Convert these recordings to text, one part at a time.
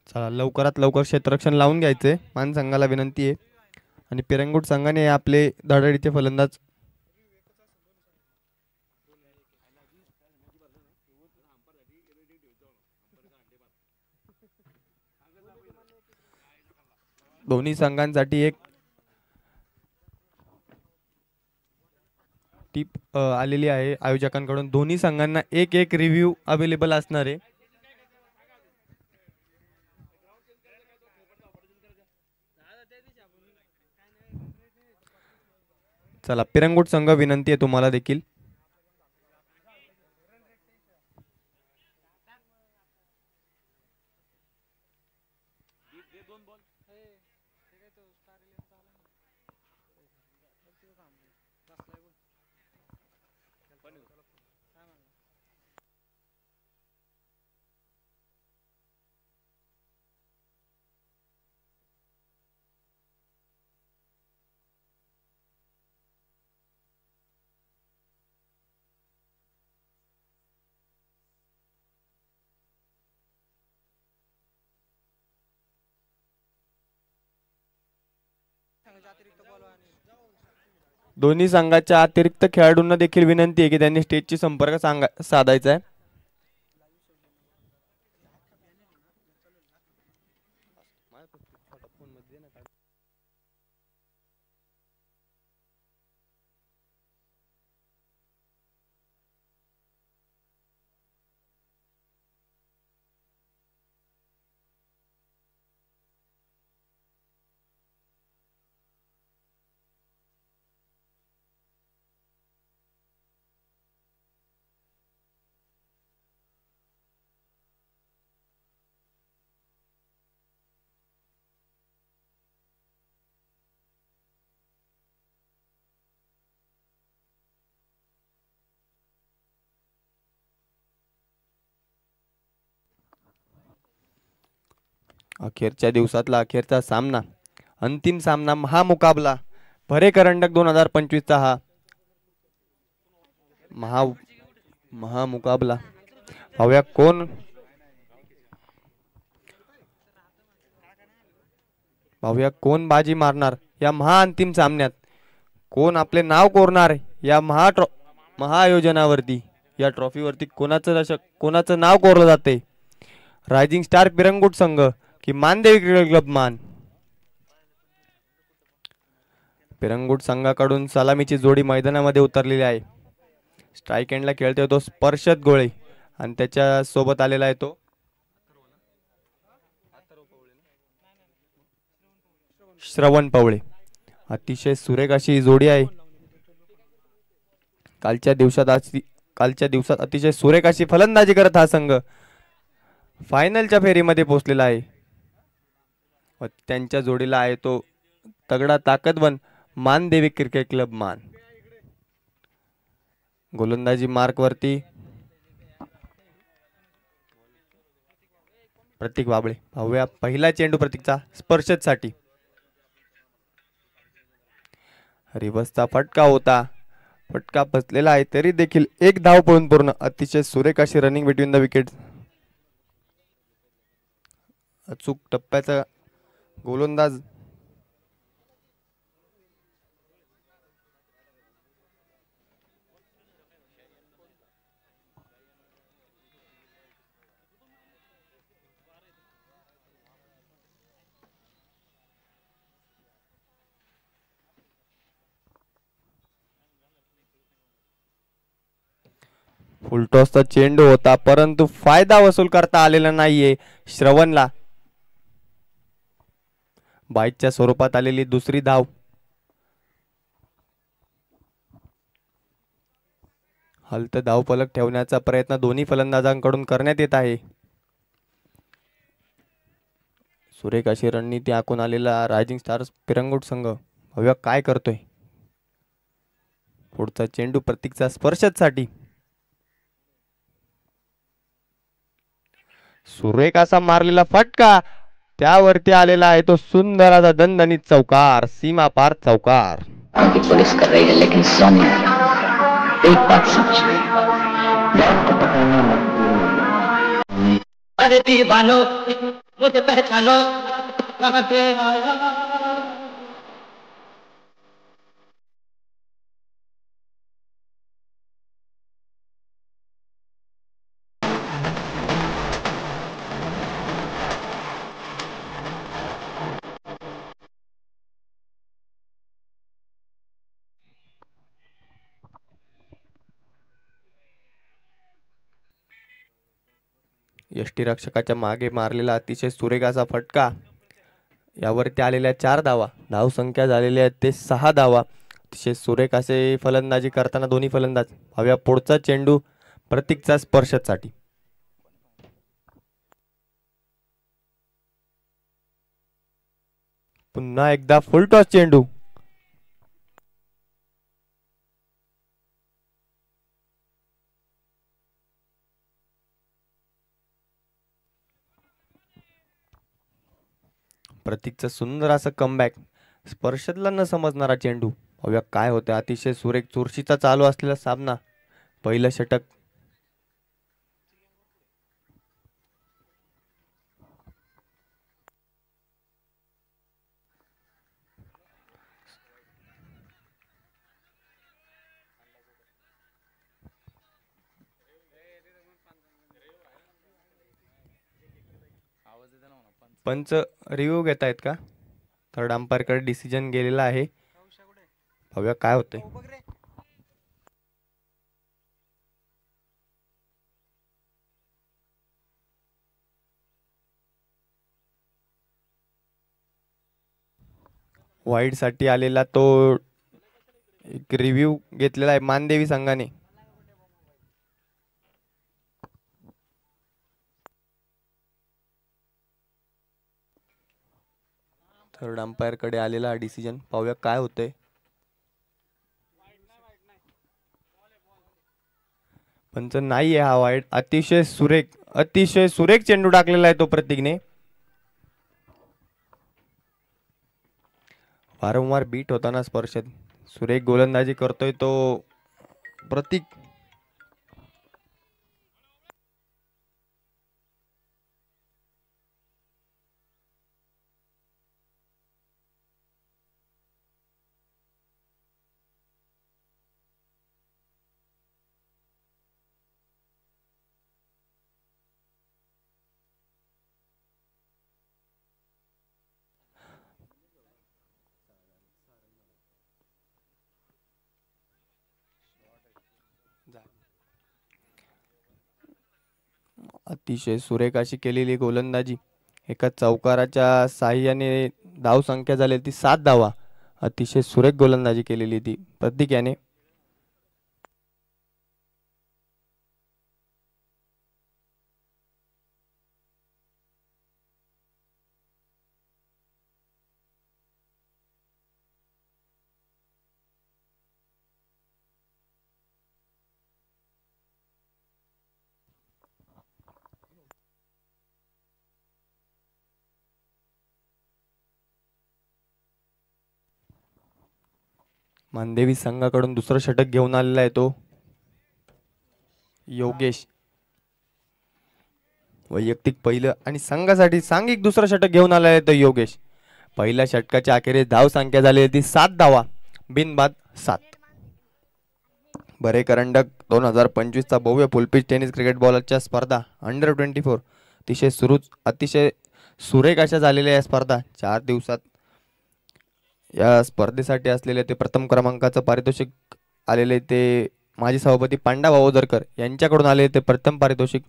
चला लवकरात लवकर क्षेत्ररक्षण लावून घ्यायचे मान संघाला विनंती आहे. आणि पिरंगुट संघाने आपले धडाडीचे फलंदाज दोन्ही संघांसाठी एक टीप आलेली आहे आयोजकांकडून. दोन्ही संघांना एक एक रिव्ह्यू अवेलेबल असणार आहे. चला पिरंगुट संघ विनंती आहे तुम्हाला देखील. दोन्ही संघाच्या अतिरिक्त खेळाडूंना देखील विनंती आहे की त्यांनी स्टेजची संपर्क साधायचा आहे. अखेरच्या दिवसातला अखेरचा सामना, अंतिम सामना, महामुकाबला, भरे करंडक 2025 चा हा महामुकाबला. पाहूया कोण बाजी मारणार या महाअंतिम सामन्यात. कोण आपले नाव कोरणार या महाआयोजनावरती, या ट्रॉफीवरती कोणाचं नाव कोरलं जाते. रायझिंग स्टार पिरंगुट संघ की मानदेवी क्रिकेट क्लब मान. पिरंगुट संघाकडून सलामीची जोडी मैदानामध्ये उतरलेली आहे. स्ट्राइक एंडला खेळतोय तो स्पर्शत गोळे आणि त्याच्या सोबत आलेला आहे तो श्रवण पवळे. अतिशय सुरेख अशी जोडी आहे. कालच्या दिवसात अतिशय सुरेख अशी फलंदाजी करत हा संघ फायनलच्या फेरीमध्ये पोहोचलेला आहे. व त्यांच्या जोडीला आहे तो तगडा ताकदवन मानदेवी क्रिकेट क्लब मान. गोलंदाजी मार्क वरती प्रतीक बाबळे. पाहूया पहिला चेंडू प्रतीकचा स्पर्शत साठी. रिवर्सचा फटका होता, फटका बसलेला आहे तरी देखील एक धाव पळून पूर्ण. अतिशय सुरेख अशी रनिंग बिटवीन द विकेट. अचूक टप्प्याचा गोलंदाज फुलटॉसचा चेंडू होता परंतु फायदा वसूल करता आलेला नाहीये श्रवणला. बाईकच्या स्वरूपात आलेली दुसरी धाव. हलत धाव फलक ठेवण्याचा प्रयत्न दोन्ही फलंदाजांकडून करण्यात येत आहे. सुरेख अशी रणनीती आखून आलेला रायझिंग स्टार्स पिरंगुट संघ बघूया काय करतोय. पुढचा चेंडू प्रतीकचा स्पर्शत साठी. सुरेख असा मारलेला फटका, त्यावरती आलेला आहे तो सुंदर असा दणदणीत चौकार, सीमा पार चौकार. की पुलिस कर रही है लेकिन सोनिया एक बात समझ अरे दीवानो मुझे पहचानो कहाँ से आया। यष्टीरक्षकाच्या मागे मारलेला अतिशय सुरेख असा फटका, यावरती आलेल्या 4 धावा, धावसंख्या झालेल्या आहेत ते 6 धावा. अतिशय सुरेख असे फलंदाजी करताना दोन्ही फलंदाज. हव्या पुढचा चेंडू प्रतीकचा स्पर्शसाठी. पुन्हा एकदा फुल टॉस चेंडू. प्रतीकचं सुंदर असं कमबॅक. स्पर्शतला न समजणारा चेंडू. पाहूया काय होतं. अतिशय सुरेख चुरशीचा चालू असलेला सामना. पहिलं षटक. पंच रिव्ह्यू घेत आहेत का? थर्ड अंपायरकडे डिसिजन गेलेला आहे. पाहूया काय होतंय. वाईड साठी आलेला तो एक रिव्ह्यू घेतलेला आहे मानदेवी संघाने. थर्ड अंपायर कडे आलेला डिसिजन. पाहूया काय होतंय. पंच नाही आहे हा वाईड. अतिशय सुरेख चेंडू टाकलेला आहे तो प्रतीकने. वारंवार बीट होताना स्पर्श. सुरेख गोलंदाजी करतोय तो प्रतीक. अतिशय सुरेख अशी केलेली गोलंदाजी. एका चौकाराच्या साह्याने धाव संख्या झाली ती 7 धावा. अतिशय सुरेख गोलंदाजी केलेली ती प्रतीक याने. मानदेवी संघाकडून दुसरं षटक घेऊन आलेला आहे तो योगेश. वैयक्तिक पहिलं आणि संघासाठी सांघिक दुसरं षटक घेऊन आलेला आहे तो योगेश. पहिल्या षटकाच्या अखेरीस धाव संख्या झाली ती 7 धावा. बिनबाद 7. बरे करंडक 2025 चा भव्य फुलपिच टेनिस क्रिकेट बॉलरच्या स्पर्धा अंडर 24 अतिशय सुरेख अशा झालेल्या या स्पर्धा. 4 दिवसात या स्पर्धेसाठी असलेले ते प्रथम क्रमांकाचं पारितोषिक आलेले ते माजी सभापती पांडा बावोदरकर यांच्याकडून आले ते प्रथम पारितोषिक.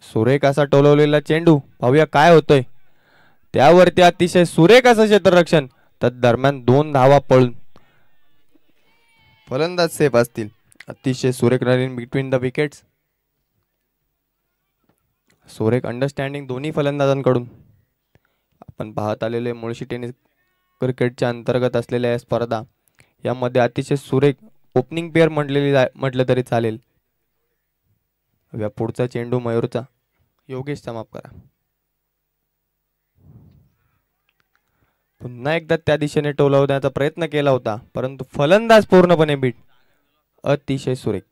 सुरेख असा टोलवलेला चेंडू. पाहूया काय होतंय. त्यावरती अतिशय सुरेख असं क्षेत्ररक्षण. तर दरम्यान 2 धावा पळून फलंदाज सेफ असतील. अतिशय सुरेख रनिंग बिटवीन द विकेट्स. सुरेख अंडरस्टँडिंग दोन्ही फलंदाजांकडून. आपण पाहत आलेले मुळशी टेनिस क्रिकेटच्या अंतर्गत असलेल्या या स्पर्धा यामध्ये अतिशय सुरेख ओपनिंग पेअर म्हटलं तरी चालेल. या पुढचा चेंडू मयूरचा. योगेशचा माफ करा. पुन्हा एकदा त्या दिशेने टोलवण्याचा प्रयत्न केला होता परंतु फलंदाज पूर्णपणे बीट. अतिशय सुरेख.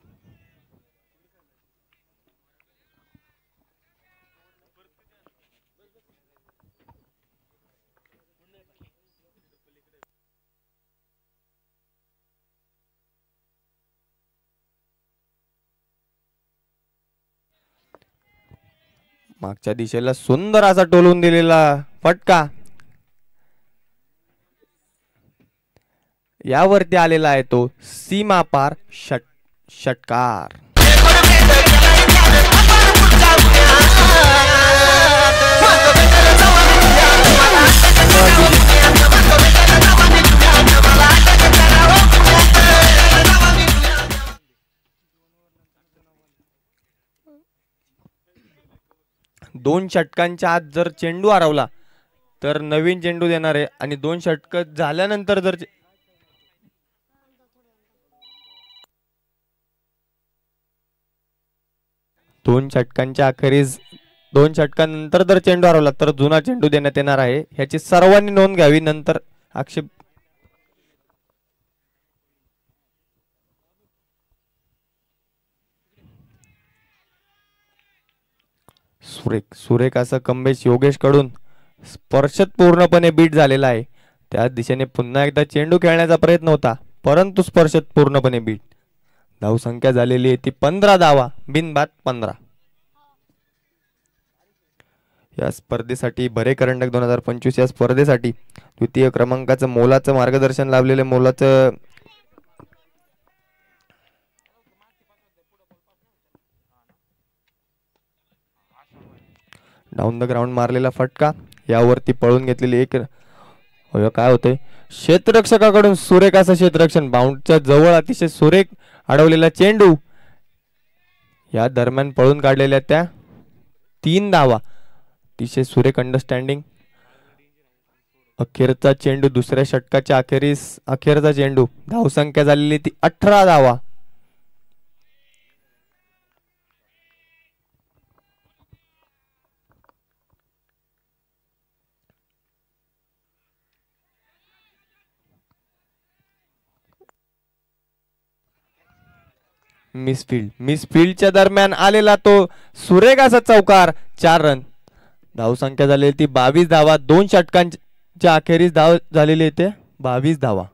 मागच्या दिशेला सुंदर असा टोलून दिलेला फटका यावरती आलेला आहे तो सीमा पार षटकार. दोन षटकांच्या आत जर चेंडू हरवला तर नवीन चेंडू देणार आहे आणि 2 षटक झाल्यानंतर जर दोन षटकांच्या अखेरीस 2 षटकांनंतर जर चेंडू हरवला तर जुना चेंडू देण्यात येणार आहे. ह्याची सर्वांनी नोंद घ्यावी, नंतर आक्षेप. सुरेख असं कमबॅक योगेश कडून स्पर्शत पूर्णपणे बीट झालेला आहे. त्या दिशेने पुन्हा एकदा चेंडू खेळण्याचा प्रयत्न होता परंतु स्पर्शत पूर्णपणे बीट. धावसंख्या झालेली आहे ती 15 धावा, बिनबाद 15. या स्पर्धेसाठी भरे करंडक 2025 या स्पर्धेसाठी द्वितीय क्रमांकाचं मोलाचं मार्गदर्शन लाभलेले मोलाचं डाऊन द ग्राउंड मारलेला फटका यावरती पळून घेतलेली एक काय होते क्षेत्ररक्षकाकडून सुरेख असं क्षेत्ररक्षण. बाउंडच्या जवळ अतिशय सुरेख अडवलेला चेंडू या दरम्यान पळून काढलेल्या त्या 3 धावा. अतिशय सुरेख अंडरस्टँडिंग. अखेरचा चेंडू दुसऱ्या षटकाच्या अखेरचा चेंडू. धावसंख्या झालेली ती 18 धावा. मिसफील्डच्या दरम्यान आलेला तो सुरेख असा चौकार. 4 रन. धावसंख्या झालेली ती 22 धावा. 2 षटकांच्या अखेरीस धाव झालेली ते 22 धावा.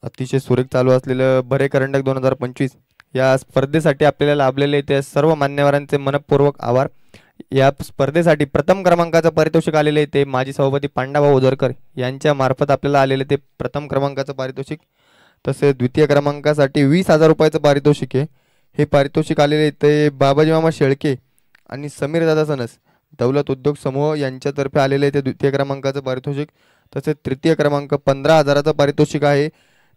अतिशय सुरेख चालू असलेलं भरे करंडक 2025 या स्पर्धेसाठी आपल्याला लाभलेले ते सर्व मान्यवरांचे मनपूर्वक आभार. या स्पर्धेसाठी प्रथम क्रमांकाचं पारितोषिक आलेले ते माजी सभापती पांडाभाऊ ओझरकर यांच्या मार्फत आपल्याला आलेले ते प्रथम क्रमांकाचं पारितोषिक. तसेच द्वितीय क्रमांकासाठी 20,000 रुपयाचं पारितोषिक आहे. हे पारितोषिक आलेले ते बाबाजी मामा शेळके आणि समीर दादा सनस दौलत उद्योग समूह यांच्यातर्फे आलेले ते द्वितीय क्रमांकाचं पारितोषिक. तसेच तृतीय क्रमांक 15,000चं पारितोषिक आहे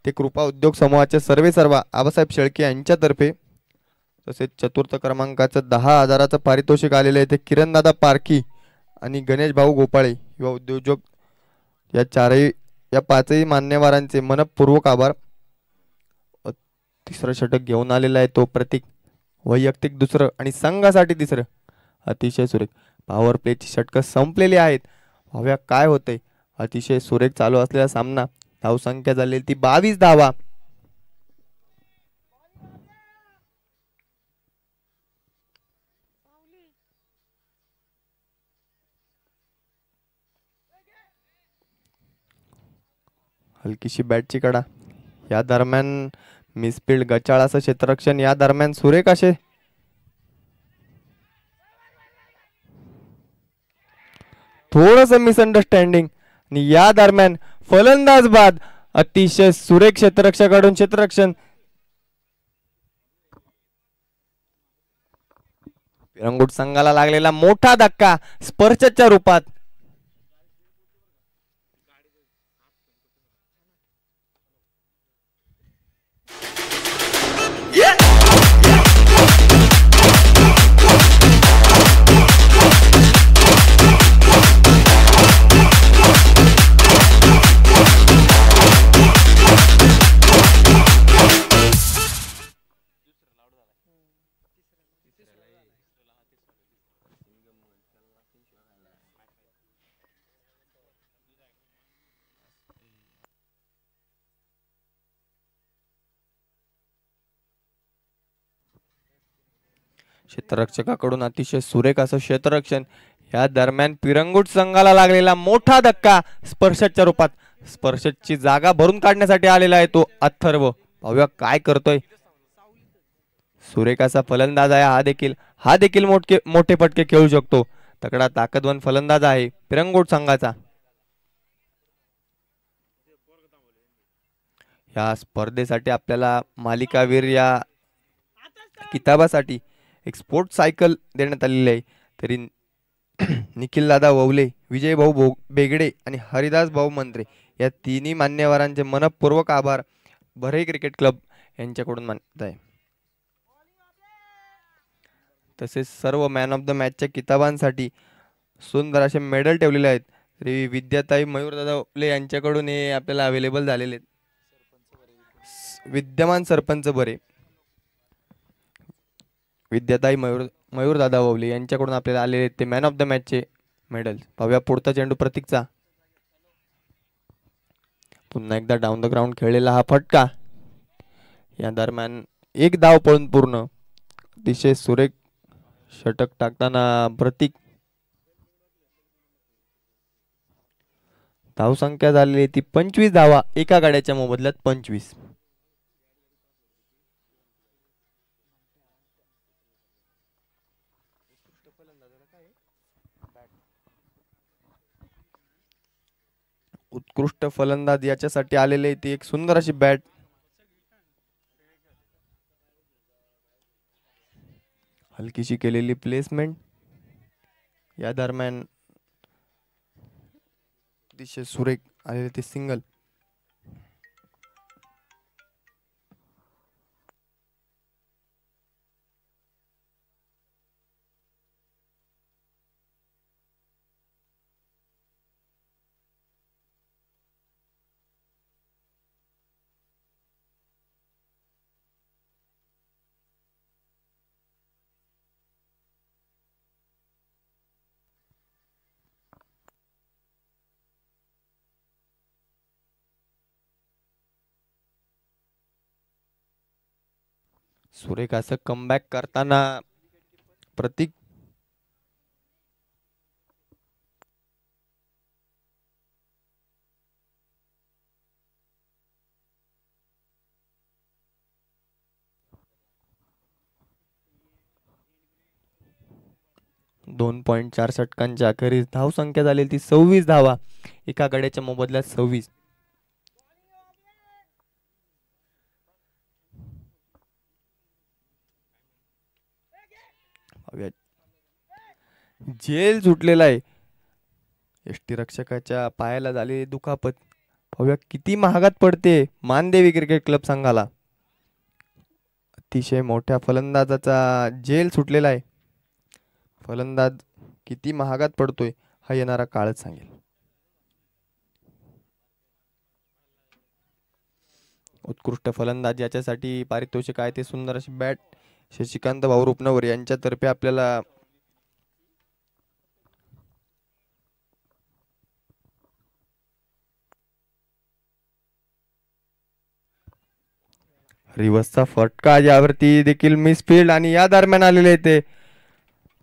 ते कृपा उद्योग समूहाचे सर्वेसर्वा आबासाहेब शेळके यांच्यातर्फे. तसेच चतुर्थ क्रमांकाचं 10,000चं पारितोषिक आलेले आहे ते किरणदादा पारखी आणि गणेश भाऊ गोपाळे युवा उद्योजक. या 5ही मान्यवरांचे मनपूर्वक आभार. तिसरं षटक घेऊन आलेला आहे तो प्रतीक. वैयक्तिक दुसरं आणि संघासाठी तिसरं. अतिशय सुरेख पॉवर प्लेची षटकं संपलेली आहेत. पाहूया काय होते. अतिशय सुरेख चालू असलेला सामना. धावसंख्या झालेली ती 22 धावा. हलकीशी बॅटची कडा. या दरम्यान मिसफील्ड गचाळ असं क्षेत्ररक्षण. या दरम्यान सुरेख असे थोडस मिसअंडरस्टँडिंग आणि या दरम्यान फलंदाज बाद. अतिशय सुरेख क्षेत्ररक्षकाकडून क्षेत्ररक्षण. विरंगुट संघाला लागलेला मोठा धक्का स्पर्शच्या रूपात. क्षेत्ररक्षकाकडून अतिशय सुरेख असं क्षेत्ररक्षण. या दरम्यान पिरंगुट संघाला लागलेला मोठा धक्का स्पर्शच्या रूपात. स्पर्शची जागा भरून काढण्यासाठी आलेला आहे तो अथर्व. पाहूया काय करतोय. सुरेख असा फलंदाज आहे हा देखील मोठे फटके खेळू शकतो. तगडा ताकदवान फलंदाज आहे पिरंगुट संघाचा. या स्पर्धेसाठी आपल्याला मालिकावीर या किताबासाठी एक स्पोर्ट्स सायकल देण्यात आलेली आहे. तरी निखिल दादा ववले, विजय भाऊ बेगडे आणि हरिदास भाऊ मंत्रे या तिन्ही मान्यवरांचे मनपूर्वक आभार भरे क्रिकेट क्लब यांच्याकडून मानत आहे. तसेच सर्व मॅन ऑफ द मॅचच्या किताबांसाठी सुंदर असे मेडल ठेवलेले आहेत. तरी विद्याताई मयूरदादा ववले यांच्याकडून हे आपल्याला अवेलेबल झालेले आहेत. विद्यमान सरपंच बरे विद्याताई मयूरदादा ववले यांच्याकडून आपल्याला आलेले ते मॅन ऑफ द मॅचचे मेडल. पाहूया पुढचा चेंडू प्रतीकचा. पुन्हा एकदा डाऊन द ग्राउंड खेळलेला हा फटका. या दरम्यान एक धाव पळून पूर्ण. अतिशय सुरेख षटक टाकताना प्रतीक. धावसंख्या झालेली ती 25 धावा एका गाड्याच्या मोबदल्यात 25. उत्कृष्ट फलंदाज याच्यासाठी आलेले ती एक सुंदर अशी बॅट. हलकीशी केलेली प्लेसमेंट. या दरम्यान अतिशय सुरेख आलेले ते सिंगल. सुरेख असं कमबॅक करताना प्रतीक. दोन 2.4 षटकांच्या अखेरीस धावसंख्या झालेली ती 26 धावा एका गड्याच्या मोबदल्यात 26. जेल सुटलेला आहे. यष्टी रक्षकाच्या पायाला झालेली दुखापत पाहूया किती महागात पडते मानदेवी क्रिकेट क्लब संघाला. अतिशय मोठ्या फलंदाजाचा जेल सुटलेला आहे. फलंदाज किती महागात पडतोय हा येणारा काळच सांगेल. उत्कृष्ट फलंदाज याच्यासाठी पारितोषिक आहे ते सुंदर अशी बॅट शशिकांत भाऊ रुपनवर यांच्यातर्फे आपल्याला रिव्हर्सचा फटका यावरती देखील मिसफील्ड आणि या दरम्यान आलेले ते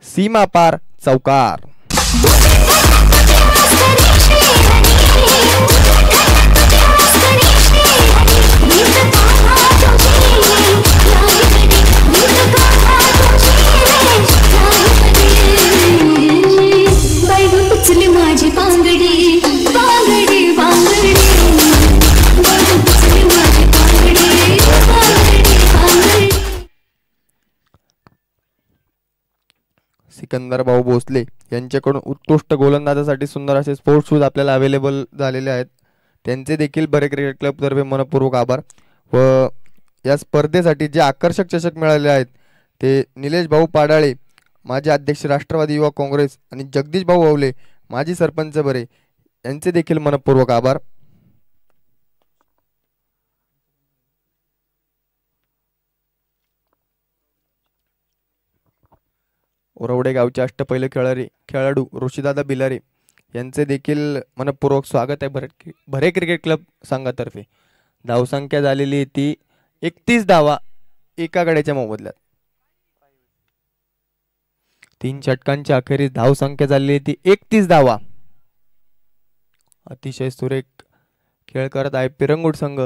सीमा पार चौकार. सिकंदर भाऊ भोसले यांच्याकडून उत्कृष्ट गोलंदाजासाठी सुंदर असे स्पोर्ट्स शूज आपल्याला अवेलेबल झालेले आहेत. त्यांचे देखील बरे क्रिकेट क्लब तर्फे मनपूर्वक आभार. व या स्पर्धेसाठी जे आकर्षक चषक मिळाले आहेत ते निलेश भाऊ पाडाळे माजी अध्यक्ष राष्ट्रवादी युवा काँग्रेस आणि जगदीश भाऊ ववले माजी सरपंच बरे यांचे देखील मनपूर्वक आभार. ओरवडे गावचे अष्टपैलू खेळाडू ऋषीदादा बिलारे यांचे देखील मनपूर्वक स्वागत आहे भरे क्रिकेट क्लब संघातर्फे. धावसंख्या झालेली ती 31 धावा एका गड्याच्या मोबदल्यात. 3 षटकांच्या अखेरीस धावसंख्या झालेली ती 31 धावा. अतिशय सुरेख खेळ करत आहे पिरंगुट संघ.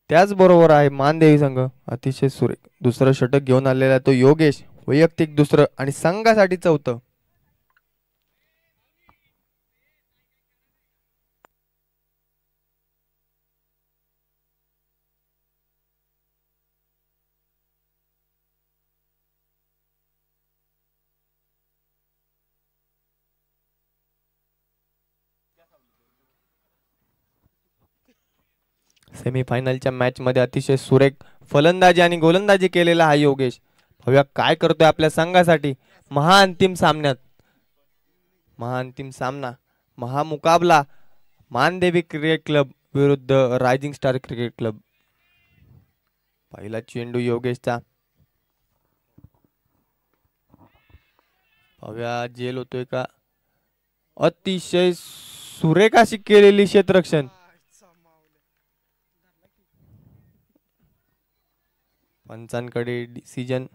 त्याचबरोबर आहे मानदेवी संघ. अतिशय सुरेख दुसरं षटक घेऊन आलेला तो योगेश, वैयक्तिक दुसरं आणि संघासाठी चौथं. सेमीफायनलच्या मॅच मध्ये अतिशय सुरेख फलंदाजी आणि गोलंदाजी केलेला हा योगेश. बघूया काय करतोय आपल्या संघासाठी महाअंतिम सामन्यात. महाअंतिम सामना, महामुकाबला मानदेवी क्रिकेट क्लब विरुद्ध रायझिंग स्टार क्रिकेट क्लब. पहिला चेंडू योगेशचा. बघूया जेल होतोय का. अतिशय सुरेख अशी केलेली क्षेत्ररक्षण. पंचांकडे डिसिजन.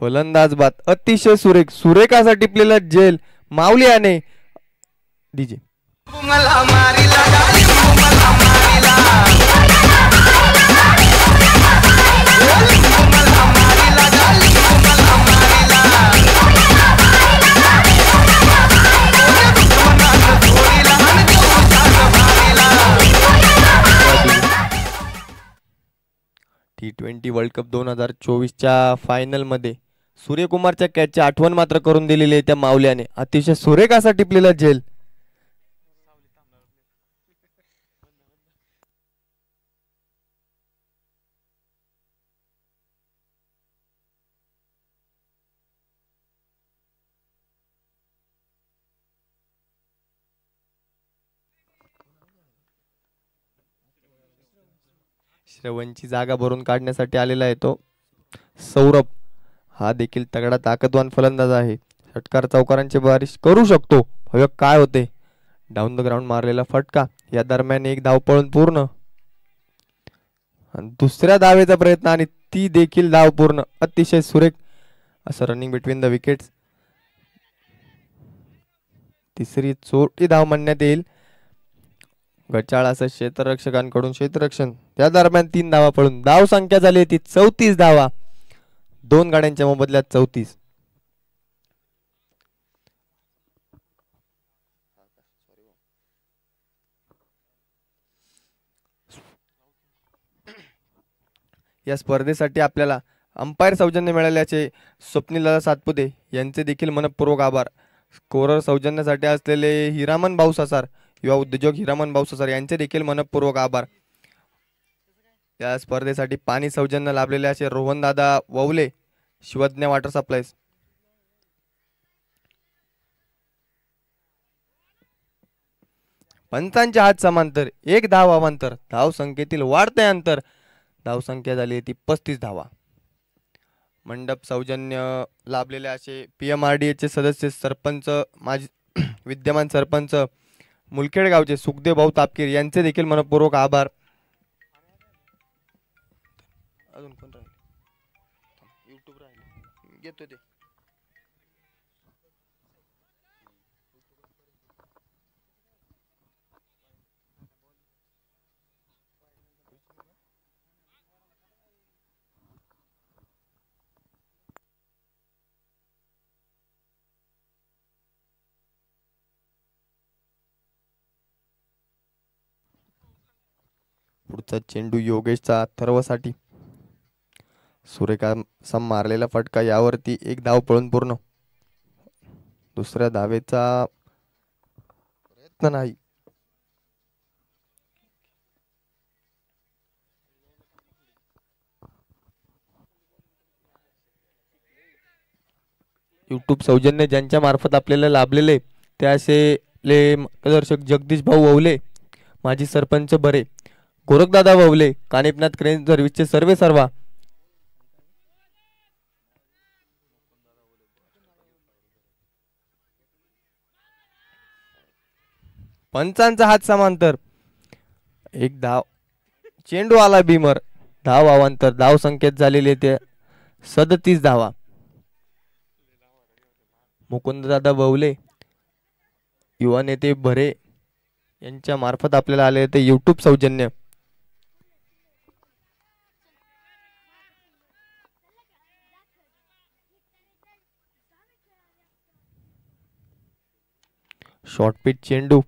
फलंदाज बाद. अतिशय सुरेख असा टिपलेला जेल माऊली याने. डीजे T20 वर्ल्ड कप 2024च्या फायनल मध्ये सूर्यकुमारच्या कॅचची आठवण मात्र करून दिलेली आहे त्या माऊल्याने. अतिशय सुरेख असा टिपलेला झेल. श्रवणची जागा भरून काढण्यासाठी आलेला आहे तो सौरभ. हा देखील तगडा ताकदवान फलंदाज आहे. षटकार चौकारांची बारिश करू शकतो. बघा काय होते. डाऊन द ग्राउंड मारलेला फटका. या दरम्यान एक धाव पळून पूर्ण. दुसऱ्या धावेचा प्रयत्न आणि ती देखील धाव पूर्ण. अतिशय सुरेख असं रनिंग बिटवीन द विकेट्स. तिसरी छोटी धाव म्हणण्यात येईल. गचाळ असं क्षेत्ररक्षकांकडून क्षेत्ररक्षण. त्या दरम्यान 3 धावा पळून धाव संख्या झाली ती 34 धावा. 2 गाड्यांच्या मोबदल्यात 34. या स्पर्धेसाठी आपल्याला अंपायर सौजन्य मिळाल्याचे स्वप्नीलदादा सातपुते यांचे देखील मनपूर्वक आभार. स्कोरर सौजन्यासाठी असलेले हिरामन भाऊ ससार, युवा उद्योजक हिरामन भाऊ ससार यांचे देखील मनपूर्वक आभार. या स्पर्धेसाठी पाणी सौजन्य लाभलेले असे रोहनदादा ववले, शिवज्ञ वॉटर सप्लायज. पंचांच्या हात समांतर 1 धाव अवांतर. धाव संख्येतील वाढते अंतर. धाव संख्या झाली ती 35 धावा. मंडप सौजन्य लाभलेले असे PMRDA चे सदस्य सरपंच माजी विद्यमान सरपंच मुलखेड गावचे सुखदेव भाऊ तापकीर यांचे देखील मनपूर्वक आभार. अजून कोण राहिले? YouTube राहिले घेतो ते. पुढचा चेंडू योगेशचा अथर्वसाठी. सुरेखा सम मारलेला फटका. यावरती 1 धाव पळून पूर्ण. दुसऱ्या धावेचा प्रयत्न नाही. YouTube सौजन्य ज्यांच्या मार्फत आपल्याला लाभलेले ते असे मार्गदर्शक जगदीश भाऊ ववले, माजी सरपंच बरे, गोरखदादा ववले, कानिपनाथ क्रेन सर्व्हिसचे सर्वे सर्वा. पंचांचा हात समांतर. एक धाव, चेंडू आला भीमर, धाव अवांतर, धाव संख्येत झालेले ते 37 धावा. मुकुंददादा बवले युवा नेते भरे यांच्या मार्फत आपल्याला आले ते युट्यूब सौजन्य. शॉर्ट पिच चेंडू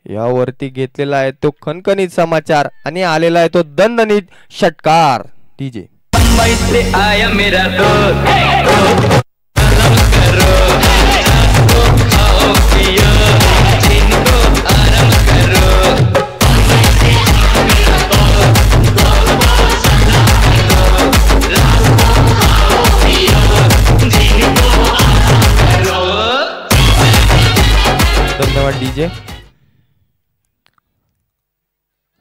यावरती घेतलेला आहे तो खणखणीत समाचार आणि आलेला आहे तो दणदणीत षटकार. डीजे मुंबई से आया मेरा दोस्त आराम करो. धन्यवाद डीजे.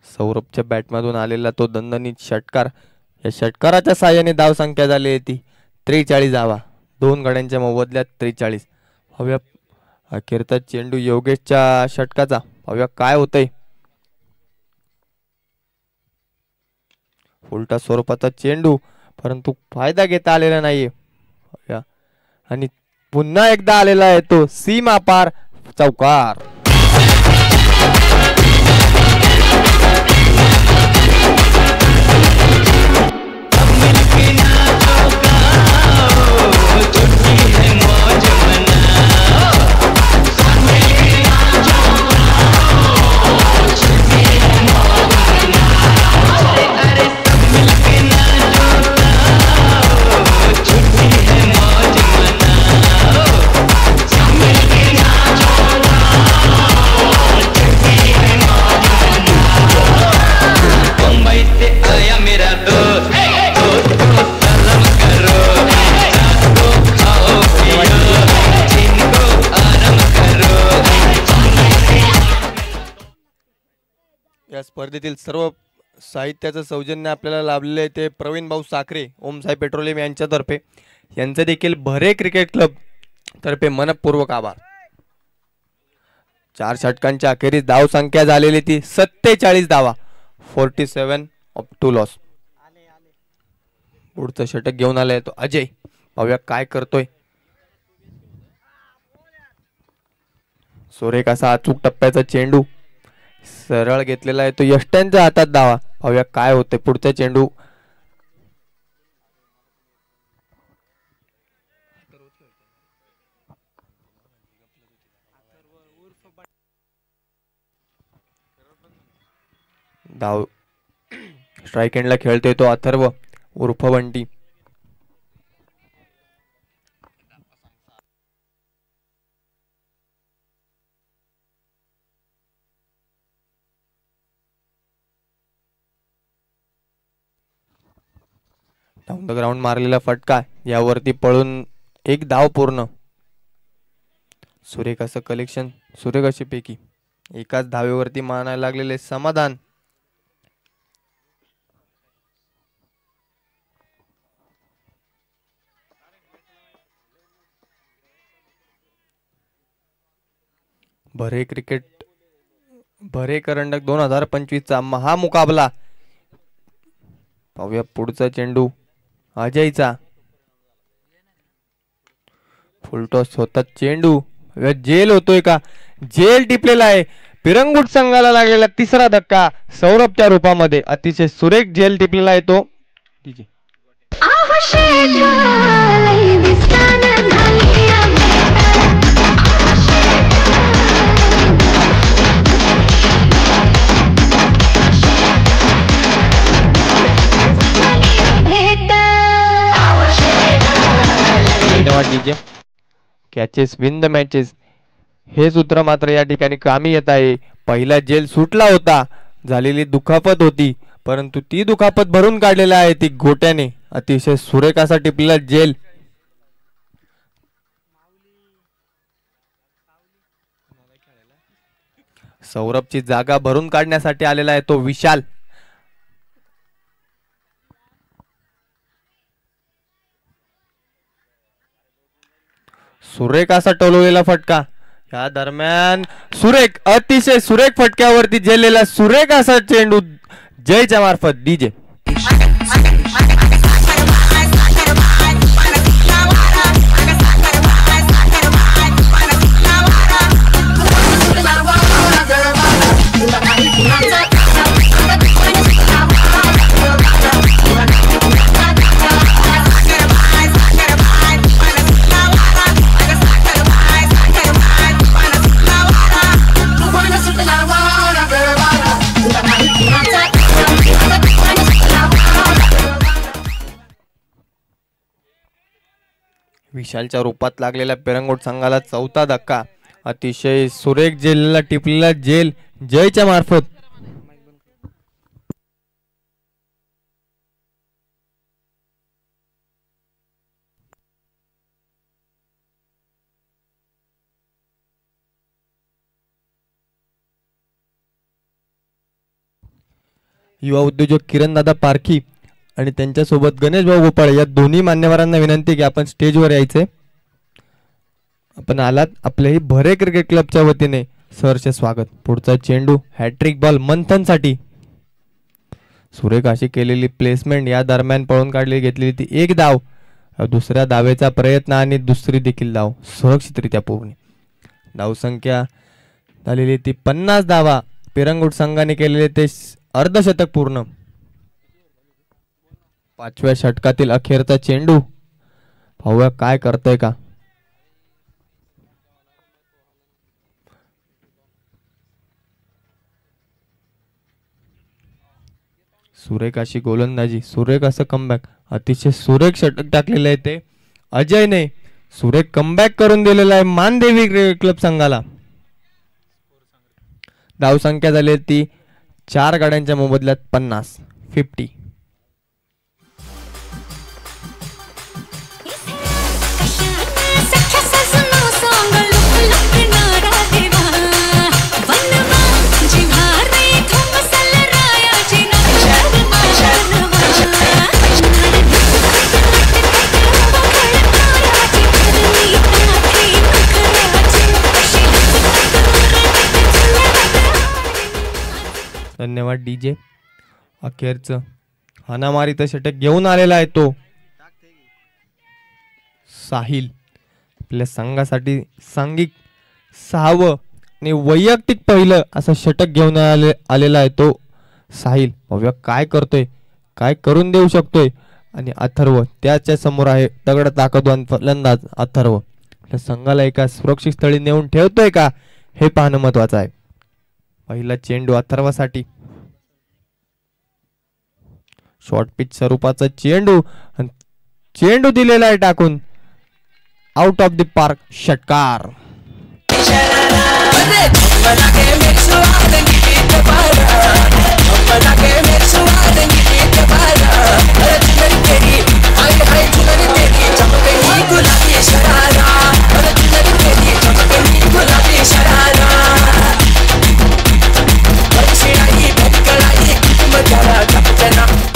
सौरभच्या बॅटमधून आलेला तो दणदणीत षटकार. या षटकाराच्या साहाय्याने धाव संख्या झाली होती 43 धावा. 2 गड्यांच्या मोबदल्यात 43. पाहूया अखेरचा चेंडू योगेशच्या षटकाचा. पाहूया काय होतंय. उलटा स्वरूपाचा चेंडू परंतु फायदा घेता आलेला नाहीये. आणि पुन्हा एकदा आलेला आहे तो सीमा पार चौकार. या स्पर्धेतील सर्व साहित्याचं सौजन्य आपल्याला लाभलेले ते प्रवीण भाऊ साखरे ओमसाई पेट्रोलियम यांच्यातर्फे. यांचे देखील भरे क्रिकेट क्लब तर्फे मनपूर्वक आभार. 4 षटकांच्या अखेरीस धाव संख्या झालेली ती 47 धावा. 47 ऑफ 2 लॉस. पुढचं षटक घेऊन आलाय तो अजय. पाहूया काय करतोय. सुरेख असा अचूक टप्प्याचा चेंडू सरळ घेतलेला आहे तो यष्ट्यांच्या हातात धावा. पाहूया काय होते पुढचा चेंडू. धाव स्ट्राईक एंडला खेळतोय तो अथर्व उर्फ बंटी. डाऊन द ग्राउंड मारलेला फटका यावरती पळून एक धाव पूर्ण. सुरेख असं कलेक्शन, सुरेख अशी पैकी एकाच धावेवरती मानायला लागलेले समाधान. भरे क्रिकेट भरे करंडक 2025 चा महामुकाबला. पाहूया पुढचा चेंडू अजयचा. फुलटॉस होता चेंडू. जेल होतोय का. जेल टिपलेला आहे. पिरंगुट संघाला लागलेला तिसरा धक्का सौरभच्या रूपामध्ये अतिशय सुरेख जेल टिपलेला आहे तो. DJ catches win the matches हे सूत्र मात्र या ठिकाणी कामी येत आहे. पहिला जेल सुटला होता. झालेली दुखापत होती परंतु ती दुखापत भरून काढलेला आहे ती गोट्याने. अतिशय सुरेख असा टिपलेला जेल. सौरभची जागा भरून काढण्यासाठी आलेला आहे तो विशाल. सुरेख असा टोलवलेला फटका या दरम्यान सुरेख, अतिशय सुरेख फटक्यावरती झेललेला सुरेख असा चेंडू जयच्या मार्फत डीजे. विशालच्या रूपात लागलेल्या पेरंगोट संघाला चौथा धक्का, अतिशय सुरेख झेललेला टिपलेला झेल जयच्या मार्फत. युवा उद्योजक किरणदादा पारखी आणि त्यांच्यासोबत गणेश भाऊ गोपाळ या दोन्ही मान्यवरांना विनंती की आपण स्टेजवर यायचे. आपण आलात, आपल्याही भरे क्रिकेट क्लबच्या वतीने सहर्ष स्वागत. पुढचा चेंडू हॅट्रिक बॉल मंथनसाठी. सुरेख अशी केलेली प्लेसमेंट, या दरम्यान पळून काढली घेतलेली ती एक धाव, दुसऱ्या धावेचा प्रयत्न आणि दुसरी देखील धाव सुरक्षितरित्या पूर्ण. धावसंख्या झालेली ती 50 धावा. पेरंगोट संघाने केलेले ते अर्धशतक पूर्ण. 5व्या षटकातील अखेरचा चेंडू, पाहूया काय करतोय का. सुरेख अशी गोलंदाजी, सुरेख असं कमबॅक, अतिशय सुरेख षटक टाकलेलं आहे ते अजयने. सुरेख कमबॅक करून दिलेला आहे मानदेवी क्रिकेट क्लब संघाला. धावसंख्या झाली ती 4 गाड्यांच्या मोबदल्यात 50. धन्यवाद डीजे. अखेरचं हानामारीचं षटक घेऊन आलेला आहे तो साहिल. आपल्या संघासाठी सांघिक 6वं आणि वैयक्तिक पहिलं असं षटक घेऊन आलेला आहे तो साहिल. बघूया काय करतोय, काय करून देऊ शकतोय. आणि अथर्व त्याच्या समोर आहे दगड ताकदवान फलंदाज अथर्व. आपल्या संघाला एका सुरक्षित स्थळी नेऊन ठेवतोय का हे पाहणं महत्वाचं आहे. पहिला चेंडू अथर्वासाठी. शॉर्ट पिच स्वरूपाचा चेंडू, चेंडू दिलेला आहे टाकून आउट ऑफ द पार्क. षटकार.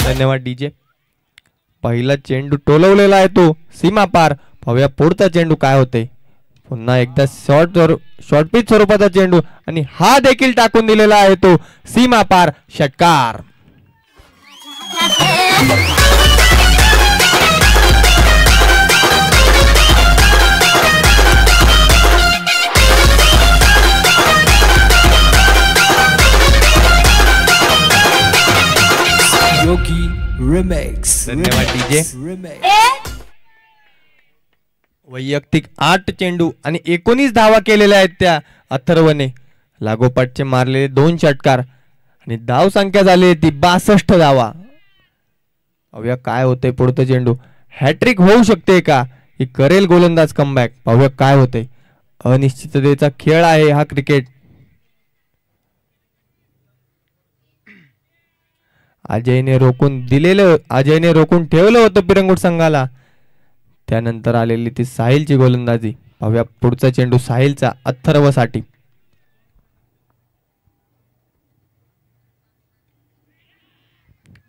धन्यवाद डीजे. पहिला चेंडू टोलवलेला आहे तो सीमा पार. पाहूया पुढचा चेंडू काय होते. पुन्हा एकदा शॉर्ट पिच स्वरूपाचा चेंडू आणि हा देखील टाकून दिलेला आहे तो सीमा पार. षटकार. धन्यवाद डीजे. वैयक्तिक 8 चेंडू आणि 19 धावा केलेल्या आहेत त्या अथर्वने. लागोपाठचे मारलेले 2 षटकार आणि धाव संख्या झाली ती 62 धावा. पाहूया काय होते पुढचं चेंडू. हॅट्रिक होऊ शकते का, ही करेल गोलंदाज कमबॅक. पाहूया काय होते. अनिश्चिततेचा खेळ आहे हा क्रिकेट. अजयने रोखून ठेवलं होतं पिरंगुट संघाला. त्यानंतर आलेली ती साहिलची गोलंदाजी. पाहूया पुढचा चेंडू साहिलचा अथर्वसाठी.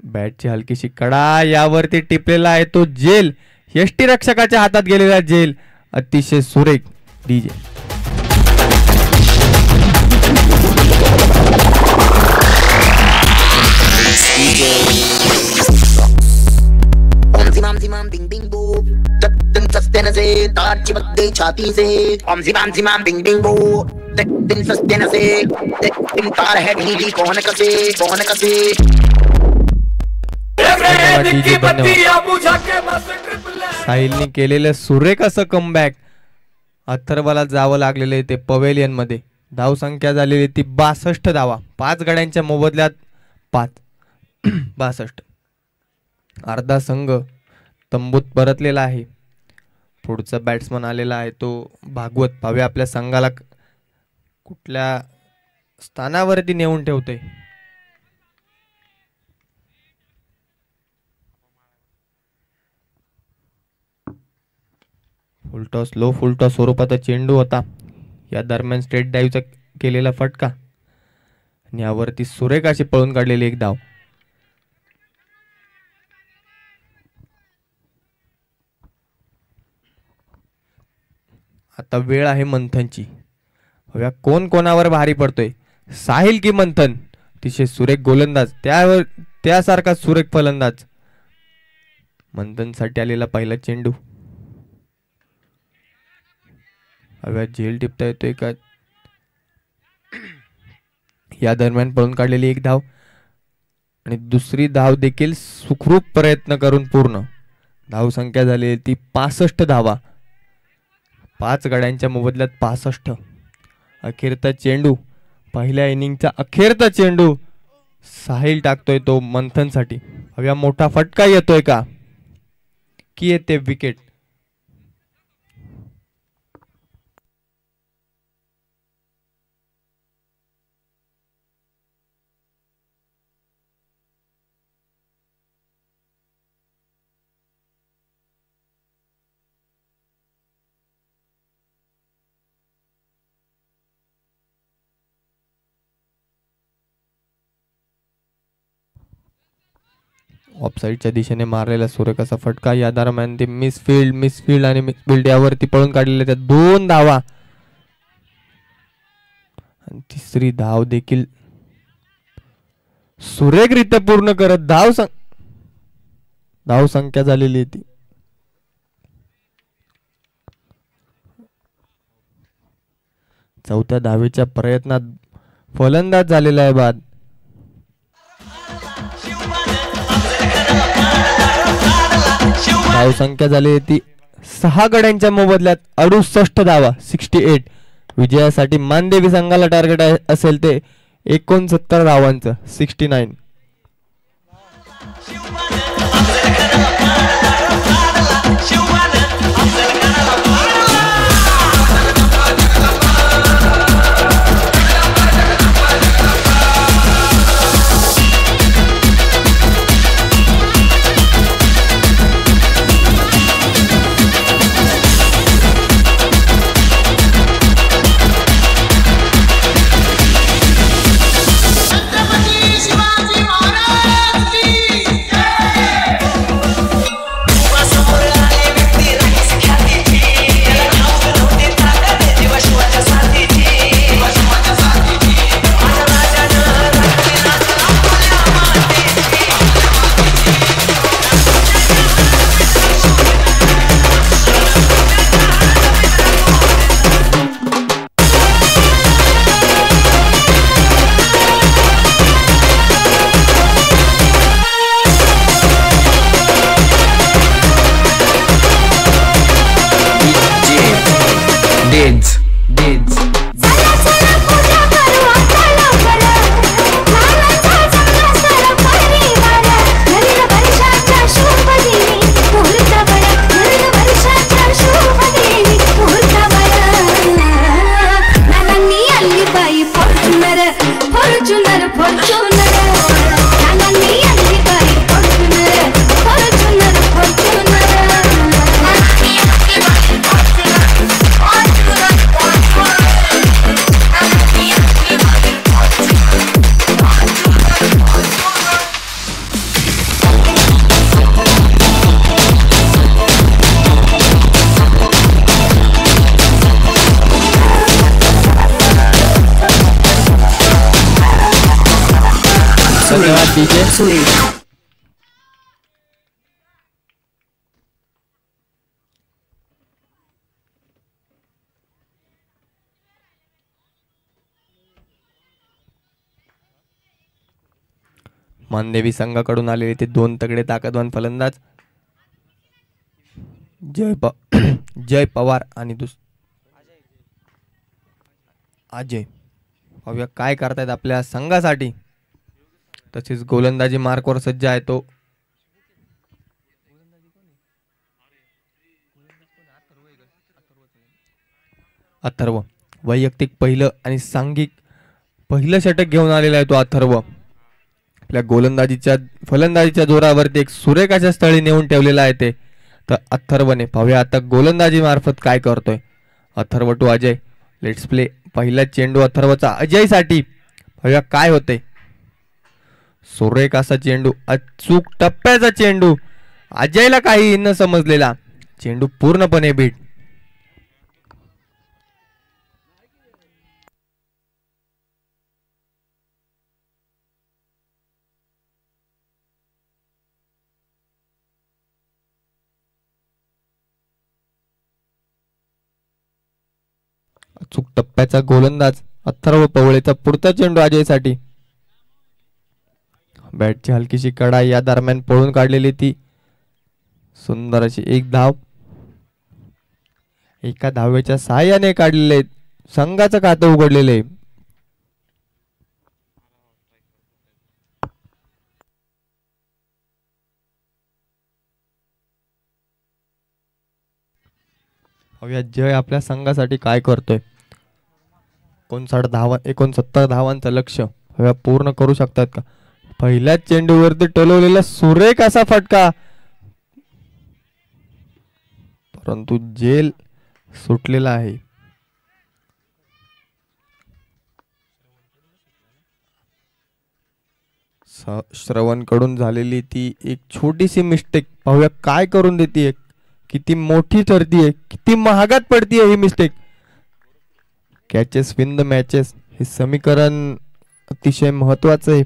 बॅटची हलकीशी कडा, यावरती टिपलेला आहे तो जेल. यष्टीरक्षकाच्या हातात गेलेला जेल. अतिशय सुरेख डीजे. से तार चिपक गई छाती से ओम जिमाम जिमाम बिंग बिंग बो दिन सस्ते न से दिन तार है ढीली कौन कसे साहिलने केलेलं सुरेख असं कमबॅक. अथर्वला जावं लागलेलं ते पवेलियन मध्ये. धावसंख्या झालेली ती 62 धावा. 5 गड्यांच्या मोबदल्यात 5 62. अर्धा संघ तंबूत परतलेला आहे. पुढचा बॅट्समन आलेला आहे तो भागवत. पाहूया आपल्या संघाला कुठल्या स्थानावरती नेऊन ठेवते. फुलटॉस लो फुलटॉस स्वरूपाचा चेंडू होता. या दरम्यान स्ट्रेट डाईव्हचा केलेला फटका आणि यावरती सुरेख अशी पळून काढलेली एक धाव. आता वेळ आहे मंथनची. बघा कोण कोणावर भारी पडतोय, साहिल की मंथन. अतिशय सुरेख गोलंदाज, त्यासारखा सुरेख फलंदाज. मंथन साठी आलेला पहिला चेंडू. झेल टिपता येतोय का. या दरम्यान पळून काढलेली एक धाव आणि दुसरी धाव देखील सुखरूप प्रयत्न करून पूर्ण. धाव संख्या झाली ती 65 धावा. 5 गड्यांच्या मोबदल्यात 65. अखेरचा चेंडू, पहिल्या इनिंगचा अखेरचा चेंडू साहिल टाकतोय तो मंथन साठी. हव्या मोठा फटका येतोय का की येते विकेट. ऑफसाईडच्या दिशेने मारलेला सुरेख असा फटका. या दरम्यान ते मिसफिल्ड आणि मिसफिल्ड यावरती पळून काढलेल्या त्या 2 धावा आणि तिसरी धाव देखील सुरेखरित्या पूर्ण करत धाव संख्या झालेली ती. चौथ्या धावेच्या प्रयत्नात फलंदाज झालेला आहे बाद. धाव संख्या झाली ती 6 गड्यांच्या मोबदल्यात 68 धावा 68. विजयासाठी मानदेवी संघाला टार्गेट असेल ते 69 धावांचं 69. मानदेवी संघाकडून आलेले ते 2 तगडे ताकदवान फलंदाज जय पवार आणि अजय. पाहूया काय करतायत आपल्या संघासाठी. तसेच गोलंदाजी मार्कवर सज्ज आहे तो अथर्व. वैयक्तिक पहिलं आणि सांघिक पहिलं षटक घेऊन आलेला आहे तो अथर्व. आपल्या फलंदाजीच्या जोरावरती एक सुरेख अशा स्थळी नेऊन ठेवलेला आहे ते तर अथर्वने. पाहूया आता गोलंदाजी मार्फत काय करतोय Atharva to Ajay. Let's play. पहिला चेंडू अथर्वचा अजयसाठी. पाहूया काय होते. सुरेख असा चेंडू, अचूक टप्प्याचा चेंडू. अजयला काही न समजलेला चेंडू पूर्णपणे बीट. अचूक टप्प्याचा गोलंदाज अथर्व पवळेचा पुढचा चेंडू अजयसाठी. बॅटची हलकीशी कडा या दरम्यान पळून काढलेली ती सुंदर अशी एक धाव. एका धावेच्या सहाय्याने काढलेले संघाचं खातं उघडलेले. जय आपल्या संघासाठी काय करतोय. 69 धावांचं लक्ष पूर्ण करू शकतात का. पहिल्याच चेंडूवरती टोलवलेला सुरेख असा फटका, परंतु जेल सुटलेला आहे. श्रवण कडून झालेली ती एक छोटीशी मिस्टेक. पाहूया काय करून देते. किती मोठी ठरतीये, किती महागात पडतीये ही mistake. Catches win the matches हे समीकरण अतिशय महत्वाचं आहे.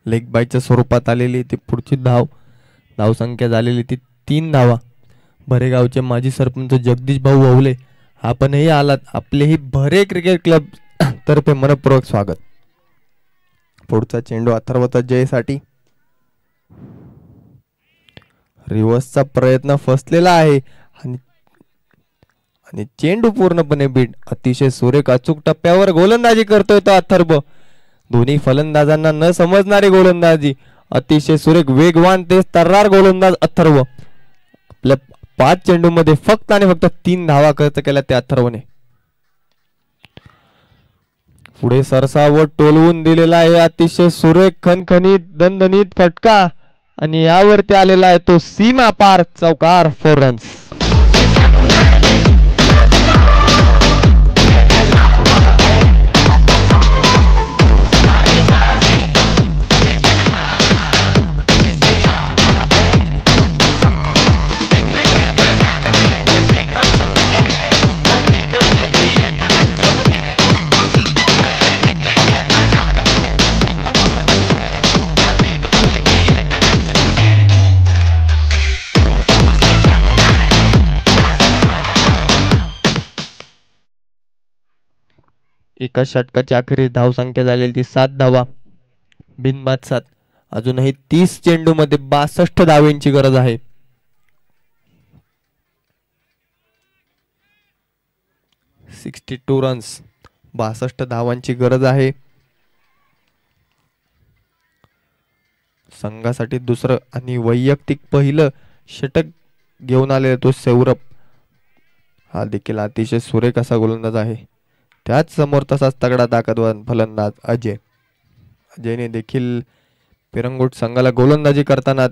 लेग बायच्या स्वरूपात आलेली ती पुढची धावसंख्या झालेली ती 3 धावा. भरेगावचे माजी सरपंच जगदीश भाऊ ववले आपणही आलात. आपलेही भरे क्रिकेट क्लब तर्फे मनपूर्वक स्वागत. पुढचा चेंडू अथर्वचा जयसाठी. रिव्हर्सचा प्रयत्न फसलेला आहे आणि चेंडू पूर्णपणे बीट. अतिशय सुरेख अचूक टप्प्यावर गोलंदाजी करतोय तो अथर्व. दोन्ही फलंदाजांना न समजणारी गोलंदाजी. अतिशय सुरेख वेगवान तेज तर्रार गोलंदाज अथर्व. आपल्या 5 चेंडू मध्ये फक्त आणि फक्त 3 धावा खर्च केल्या त्या अथर्वने. पुढे सरसावत टोलवून दिलेला आहे अतिशय सुरेख खणखणीत दणदणीत फटका आणि यावरती आलेला आहे तो सीमा पार चौकार 4 रन्स. एका षटकाच्या अखेरीस धावसंख्या झालेली ती 7 धावा. बिनबाद 7. अजूनही 30 चेंडू मध्ये 62 धावांची गरज आहे. $62 रन्स, 62 धावांची गरज आहे. संघासाठी दुसरं आणि वैयक्तिक पहिलं षटक घेऊन आलेला तो सौरभ. हा देखील अतिशय सुरेख असा गोलंदाज आहे. त्याच समोर तसाच तगडा ताकदवान फलंदाज अजय. अजयने देखील पिरंगुट संघाला गोलंदाजी करताना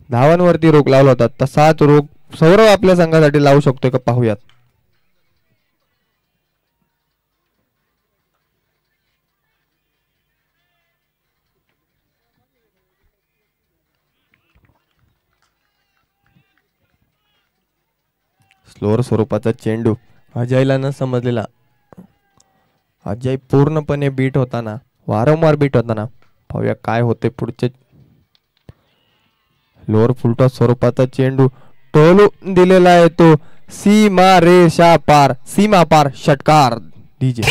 धावांवरती रोख लावला होता. तसाच रोख सौरभ आपल्या संघासाठी लावू शकतोय का पाहूयात. स्लोअर स्वरूपाचा चेंडू अजयला न समजलेला. अजय पूर्णपणे बीट होताना, वारंवार बीट होताना. पाहूया काय होते पुढचे. लोअर फुलटॉस स्वरूपाचा चेंडू टोलून दिलेला आहे तो सीमा पार षटकार डीजे.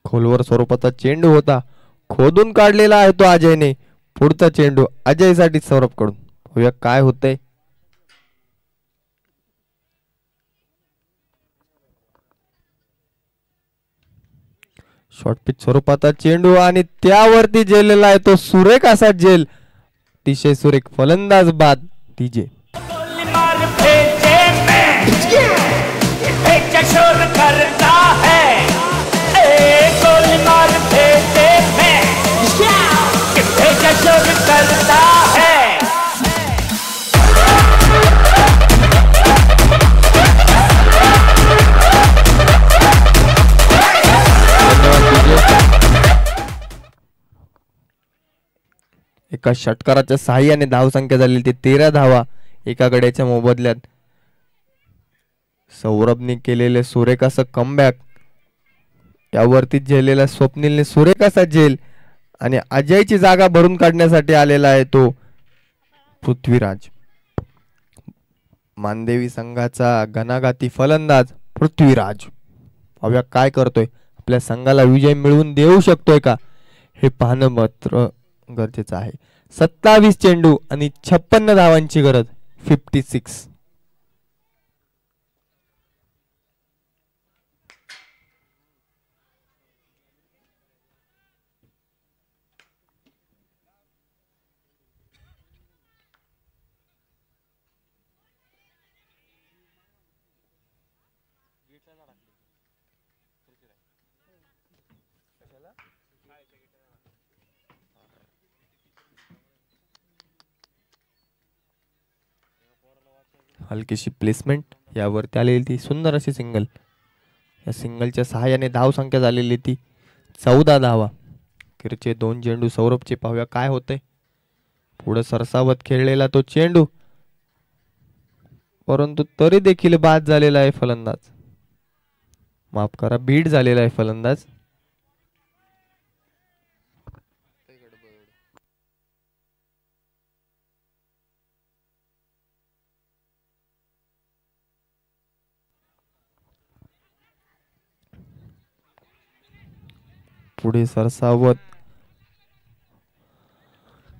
खोलवर स्वरूपाचा चेंडू होता, खोदून काढलेला आहे तो अजयने. पुढचा चेंडू अजयसाठी सौरभ कडून. होऊया काय होतंय. शॉर्ट पिच स्वरूपाचा चेंडू आणि त्यावरती झेललेला आहे तो सुरेख असा झेल. अतिशय सुरेख फलंदाज बाद डीजे. एका षटकाराच्या साहाय्याने धावसंख्या झालेली ती 13 धावा एका गड्याच्या मोबदल्यात. सौरभने केलेले सुरेख असं कमबॅक, यावरती झेललेला स्वप्नीलने सुरेख असा झेल आणि अजयची जागा भरून काढण्यासाठी आलेला आहे तो पृथ्वीराज. मानदेवी संघाचा घणाघाती फलंदाज पृथ्वीराज. पाहूया काय करतोय, आपल्या संघाला विजय मिळवून देऊ शकतोय का हे पाहणं मात्र गरजेचं आहे. 27 चेंडू आणि 56 धावांची गरज. 56. हलकीशी प्लेसमेंट, यावरती आलेली ती सुंदर अशी सिंगल. या सिंगलच्या सहाय्याने धाव संख्या झालेली ती 14 धावा. किरचे 2 चेंडू सौरभचे. पाहूया काय होतंय. पुढे सरसावत खेळलेला तो चेंडू, परंतु तरी देखील बाद झालेला आहे फलंदाज. माफ करा, बीट झालेला आहे फलंदाज. पुढे सरसावत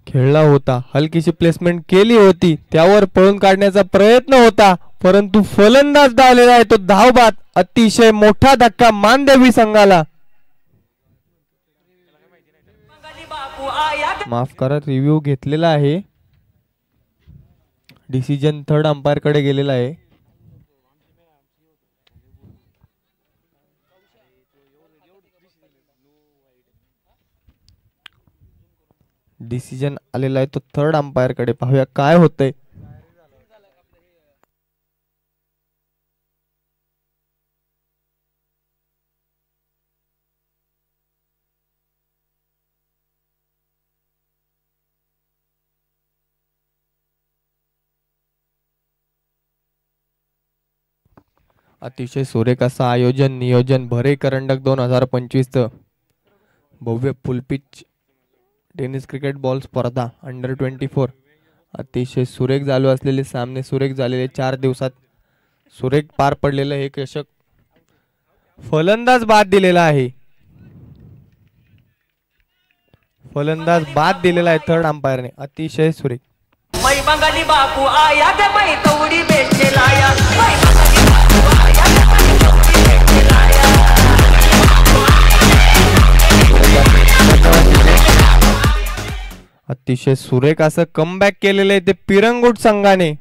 खेळला होता, हलकीशी प्लेसमेंट केली होती, त्यावर पळून काढण्याचा प्रयत्न होता, परंतु फलंदाज धावलेला आहे तो धावबाद. अतिशय मोठा धक्का मानदेवी संघाला. माफ करा, रिव्ह्यू घेतलेला आहे, डिसिजन थर्ड अंपायर कडे गेलेला आहे. डिसिजन आलेला आहे तो थर्ड अंपायर कडे. पाहूया काय होतंय. अतिशय सुरेख असं आयोजन नियोजन भरे करंडक 2025 च भव्य फुलपिच टेनिस क्रिकेट बॉल स्पर्धा अंडर 24 अतिशय सुरेख चालू असलेले सामने, सुरेख झालेले 4 दिवसात सुरेख पार पडलेलं हे चषक. फलंदाज बाद दिलेला आहे, फलंदाज बाद दिलेला आहे थर्ड अंपायरने. अतिशय सुरेख. मै बंगाली बापू आया ग मै कवडी बेचे लाया. अतिशय सुरेख असं कमबॅक केलेलं आहे ते पिरंगुट संघाने.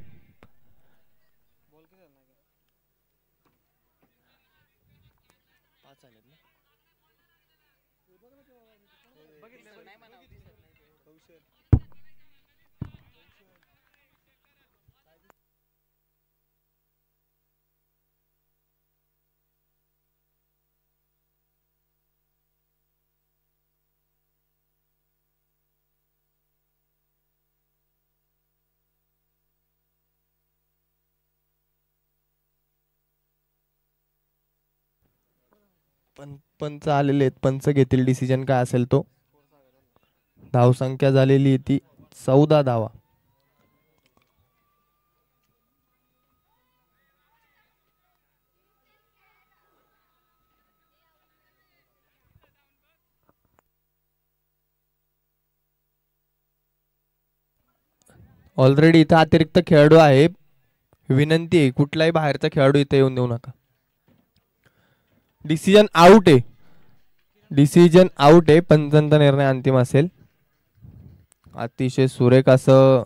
पंच आलेले आहेत, पंच घेतील डिसिजन काय असेल तो. धावसंख्या झालेली आहे ती 14 धावा. ऑलरेडी इथं अतिरिक्त खेळाडू आहे. विनंती आहे कुठलाही बाहेरचा खेळाडू इथे येऊन देऊ नका. डिसिजन आउट आहे. डिसिजन आउट आहे. पंचांचा निर्णय अंतिम असेल. अतिशय सुरेख असं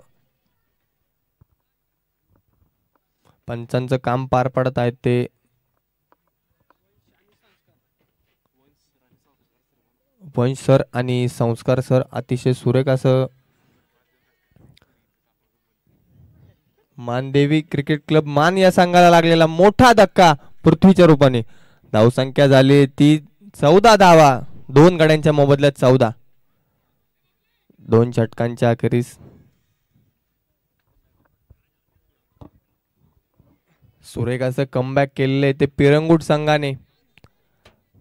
पंचांचं काम पार पडत आहेत ते. वंश सर आणि संस्कार सर अतिशय सुरेख असं. मानदेवी क्रिकेट क्लब मान या संघाला लागलेला मोठा धक्का पृथ्वीच्या रूपाने. धावसंख्या झाली ती 14 धावा. 2 गड्यांच्या मोबदल्यात 14. 2 षटकांच्या अखेरीस सुरेख असं कमबॅक केलेले ते पिरंगुट संघाने.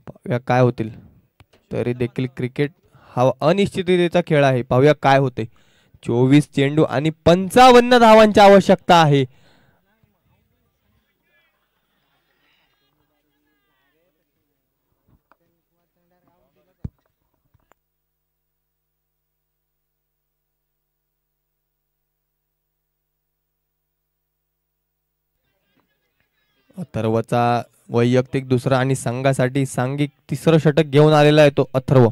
पाहूया काय होतील. तरी देखील क्रिकेट हा अनिश्चिततेचा खेळ आहे. पाहूया काय होते. 24 चेंडू आणि 55 धावांची आवश्यकता आहे. अथर्वचा वैयक्तिक दुसरा आणि संघासाठी सांघिक तिसरं षटक घेऊन आलेला आहे तो अथर्व.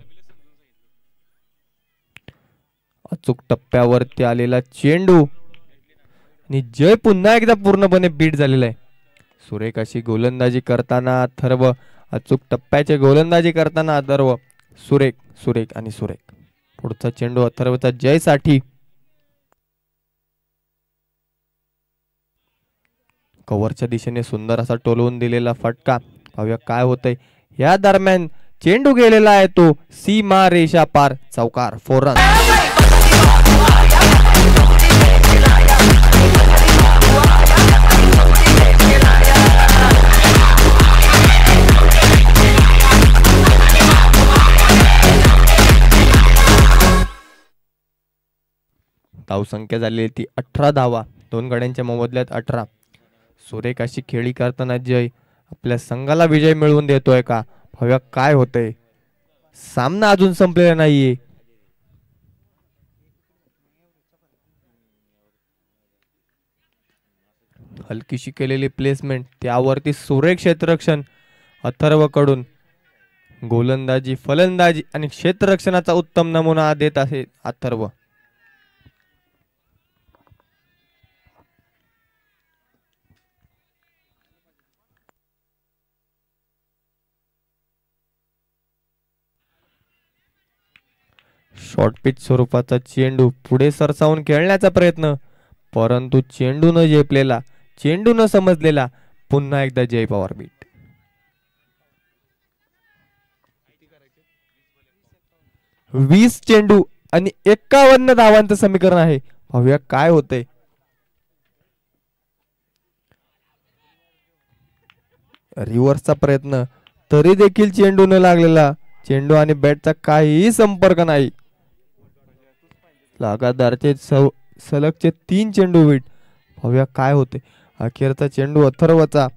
अचूक टप्प्यावरती आलेला चेंडू आणि जय पुन्हा एकदा पूर्णपणे बीट झालेला आहे. सुरेख अशी गोलंदाजी करताना अथर्व. अचूक टप्प्याचे गोलंदाजी करताना अथर्व. सुरेख सुरेख आणि सुरेख. पुढचा चेंडू अथर्वचा जय साठी. कव्हरच्या दिशेने सुंदर असा टोलवून दिलेला फटका. पाहूया काय होतंय. या दरम्यान चेंडू गेलेला आहे तो सीमा रेषा पार. चौकार. 4 रन. धावसंख्या झालेली ती 18 धावा. 2 गड्यांच्या मोबदल्यात 18. सुरेख अशी खेळी करताना जय आपल्या संघाला विजय मिळवून देतोय का. पाहूया काय होतंय. सामना अजून संपलेला नाहीये. हलकीशी केलेली प्लेसमेंट त्यावरती सुरेख क्षेत्ररक्षण अथर्व कडून. गोलंदाजी फलंदाजी आणि क्षेत्ररक्षणाचा उत्तम नमुना देत आहे अथर्व. शॉर्ट पिच स्वरूपाचा चेंडू पुढे सरसावून खेळण्याचा प्रयत्न, परंतु चेंडू न झेपलेला, चेंडू न समजलेला. पुन्हा एकदा जय पवार बीट. वीस चेंडू आणि 51 धावांचं समीकरण आहे. पाहूया काय होतंय. रिव्हर्सचा प्रयत्न, तरी देखील चेंडू न लागलेला. चेंडू आणि बॅटचा काहीही संपर्क नाही. लगातारचे सलगचे 3 चेंडू विट. पाहूया काय होते. अखेरचा चेंडू अथर्वचा.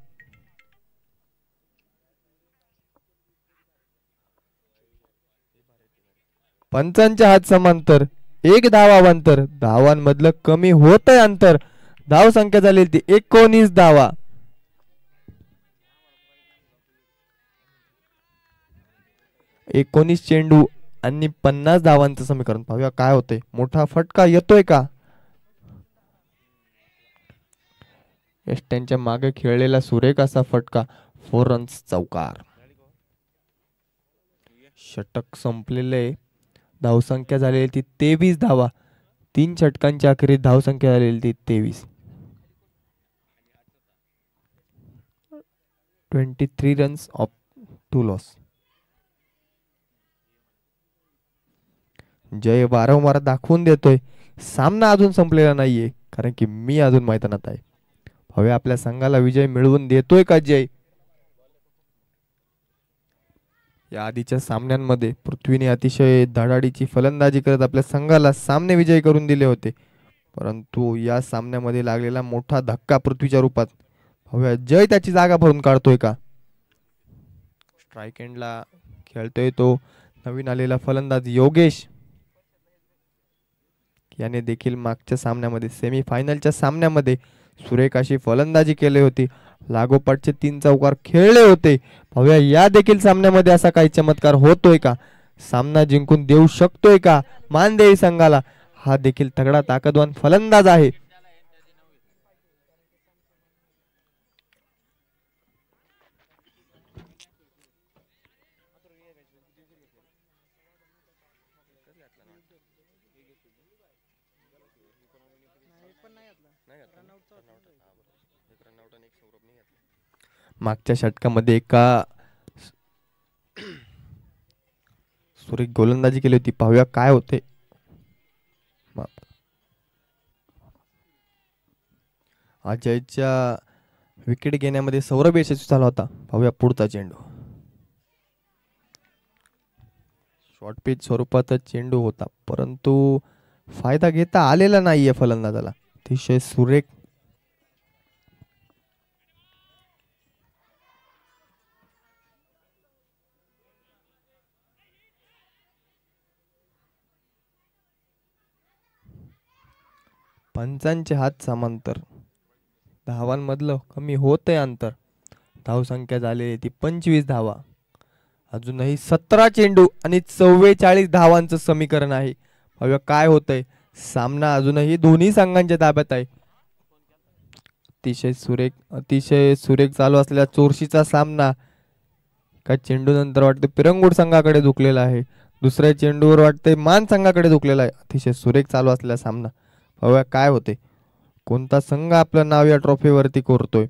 पंचांच्या हात समांतर. 1 धावांतर. धावांमधलं कमी होत आहे अंतर. धाव संख्या झाली ती 19 धावा. एकोणीस चेंडू आणि 50 धावांचं समीकरण. पाहूया काय होते. मोठा फटका येतोय का. यष्ट्यांच्या मागे खेळलेला सुरेख असा फटका. 4 रन्स. चौकार. षटक संपलेले. धावसंख्या झालेली ती 23 धावा. 3 षटकांच्या अखेरीस धावसंख्या झालेली ती 23. 23 रन्स ऑफ 2 लॉस. जय वारंवार दाखवून देतोय सामना अजून संपलेला नाहीये, कारण की मी अजून मैदानात आहे. हवे आपल्या संघाला विजय मिळवून देतोय का जय. या आधीच्या सामन्यांमध्ये पृथ्वीने अतिशय धडाडीची फलंदाजी करत आपल्या संघाला सामने विजयी करून दिले होते, परंतु या सामन्यामध्ये लागलेला मोठा धक्का पृथ्वीच्या रूपात पाहूया जय त्याची जागा भरून काढतोय का. स्ट्राईक एंडला खेळतोय तो नवीन आलेला फलंदाज योगेश. याने देखील मागच्या सामन्यामध्ये सेमीफायनलच्या सामन्यामध्ये सुरेख अशी फलंदाजी केली होती, लागोपाठचे 3 चौकार खेळले होते. पाहूया या देखील सामन्यामध्ये असा काही चमत्कार होतोय का, सामना जिंकून देऊ शकतोय का मानदेवी संघाला. हा देखील तगडा ताकदवान फलंदाज आहे. मागच्या षटकामध्ये एका सुरेख गोलंदाजी केली होती, पाहूया काय होते. अजयच्या विकेट घेण्यामध्ये सौरभ यशस्वी झाला होता. पाहूया पुढचा चेंडू. शॉर्ट पिच स्वरूपाचा चेंडू होता, परंतु फायदा घेता आलेला नाहीये फलंदाजाला. अतिशय सुरेख पंचांचे हात समांतर, धावांमधलं कमी होत आहे अंतर. धावसंख्या झाली ती 25 धावा. अजूनही 17 चेंडू आणि 44 धावांचं समीकरण आहे. पाहूया काय होतंय. सामना अजूनही दोन्ही संघांच्या ताब्यात आहे. अतिशय सुरेख चालू असलेला चोरशीचा सामना का चेंडू नंतर वाटते पिरंगुड संघाकडे झुकलेला आहे, दुसऱ्या चेंडूवर वाटते मान संघाकडे झुकलेला आहे. अतिशय सुरेख चालू असलेला सामना. पाहूया काय होते, कोणता संघ आपलं नाव या ट्रॉफीवरती कोरतोय.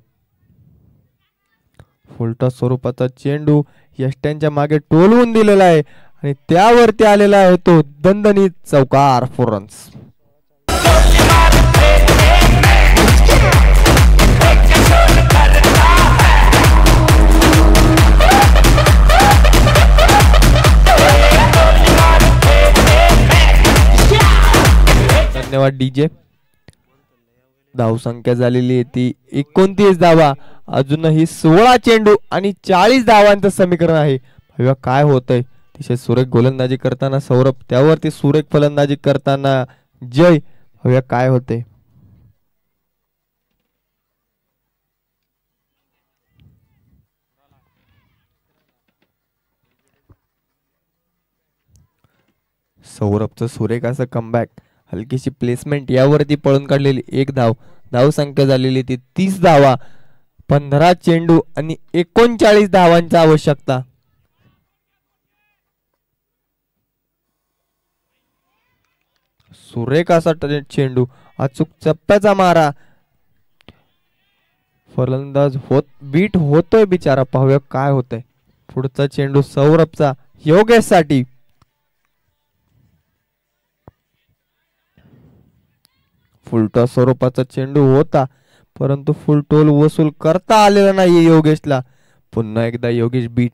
फुलटॉस स्वरूपाचा चेंडू यष्ट्यांच्या मागे टोलवून दिलेला आहे आणि त्यावरती आलेला आहे तो दणदणीत चौकार 4 रन्स. धन्यवाद डीजे. धावसंख्या झालेली आहे ती 29 धावा. अजूनही 16 चेंडू आणि 40 धावांचं समीकरण आहे. बघा काय होतंय. अतिशय सुरेख गोलंदाजी करताना सौरभ, त्यावरती सुरेख फलंदाजी करताना जय. बघा काय होते. सौरभचं सुरेख असं कमबॅक, हलकीशी प्लेसमेंट, यावरती पळून काढलेली 1 धाव. धावसंख्या झालेली ती 30 धावा. 15 चेंडू आणि 39 धावांची आवश्यकता. सुरेख असा चेंडू, अचूक चप्प्याचा मारा. फलंदाज बीट होतोय बिचारा. पाहूया काय होतंय. पुढचा चेंडू सौरभचा योगेश साठी. फुलटॉस स्वरूपाचा चेंडू होता, परंतु फुलटोल वसूल करता आलेला नाही योगेशला. पुन्हा एकदा योगेश बीट,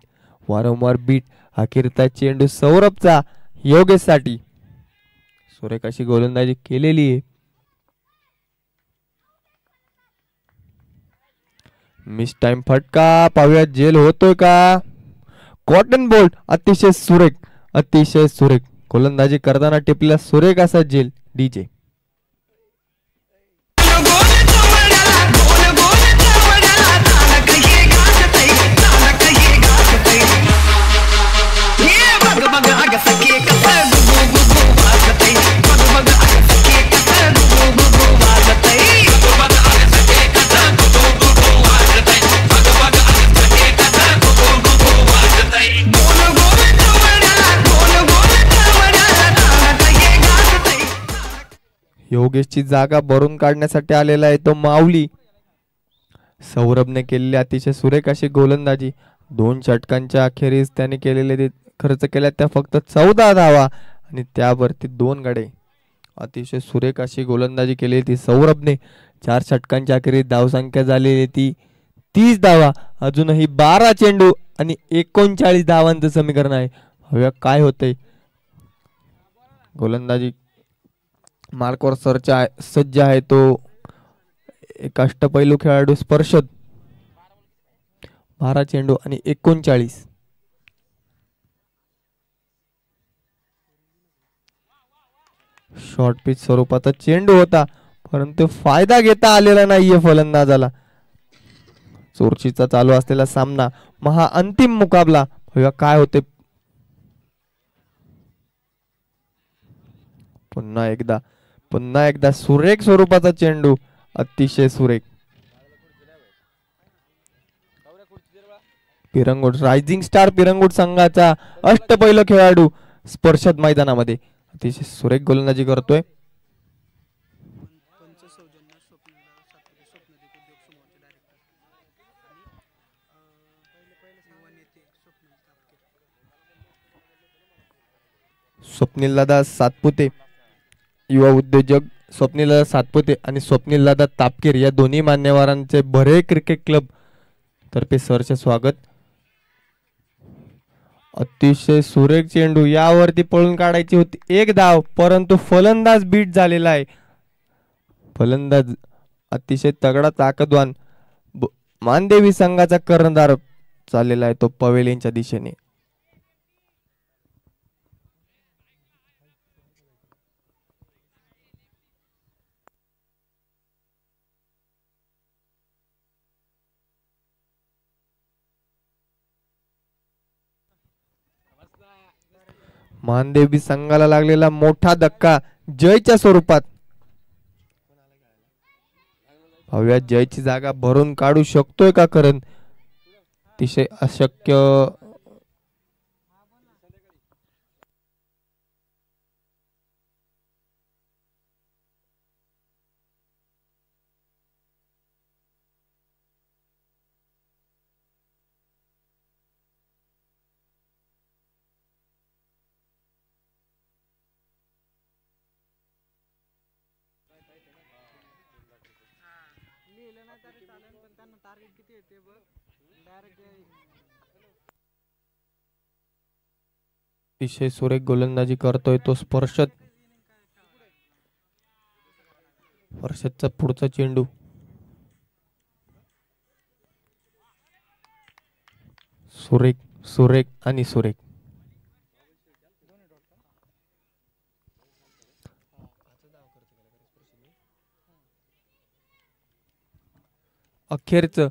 वारंवार बीट. अखेरचा चेंडू सौरभचा योगेश साठी. सुरेख अशी गोलंदाजी केलेली आहे. मिस टाइम फटका. पाहूया जेल होतोय का. Cotton bolt. अतिशय सुरेख गोलंदाजी करताना टिपलेला सुरेख असा जेल. डीजे योगेशची जागा भरून काढण्यासाठी आलेला आहे तो माऊली. सौरभने केलेली अतिशय सुरेख अशी गोलंदाजी. 2 षटकांच्या अखेरीस त्याने केलेले खर्च केल्या त्या फक्त 14 धावा आणि त्यावरती 2 गडे. अतिशय सुरेख अशी गोलंदाजी केली ती सौरभने. 4 षटकांच्या अखेरीस धावसंख्या झालेली ती 30 धावा. अजूनही 12 चेंडू आणि 39 धावांचं समीकरण आहे. बघूया काय होतंय. गोलंदाजी मार्कवर सज्ज आहे तो एक अष्टपैलू खेळाडू स्पर्शद. 12 चेंडू आणि 39. शॉर्ट पिच स्वरूपाचा चेंडू होता परंतु फायदा घेता आलेला नाहीये फलंदाजाला. चोरशीचा चालू असलेला सामना, महा अंतिम मुकाबला. बघूया काय होते. पुन्हा एकदा सुरेख स्वरूपाचा चेंडू, अतिशय सुरेख. पिरंगुट रायझिंग स्टार पिरंगुट संघाचा अष्टपैलू खेळाडू स्पर्शद मैदानामध्ये अतिशय सुरेख गोलंदाजी करतोय. स्वप्नीलदादा सातपुते, युवा उद्योजक स्वप्नीलदादा सातपुते आणि स्वप्नीलदादा तापकीर या दोन्ही मान्यवरांचे भरे क्रिकेट क्लब तर्फे सरचे स्वागत. अतिशय सुरेख चेंडू, यावरती पळून काढायची होती एक धाव परंतु फलंदाज बीट झालेला आहे. फलंदाज अतिशय तगडा ताकदवान मानदेवी संघाचा कर्णधार चाललेला आहे तो पवेलियनच्या दिशेने. मानदेवी संघाला लागलेला मोठा धक्का जयच्या स्वरूपात. पाहूया जयची जागा भरून काढू शकतोय का करण. अतिशय अशक्य. अतिशय सुरेख गोलंदाजी करतोय तो स्पर्शदचा पुढचा चेंडू. सुरेख सुरेख आणि सुरेख. अखेरचं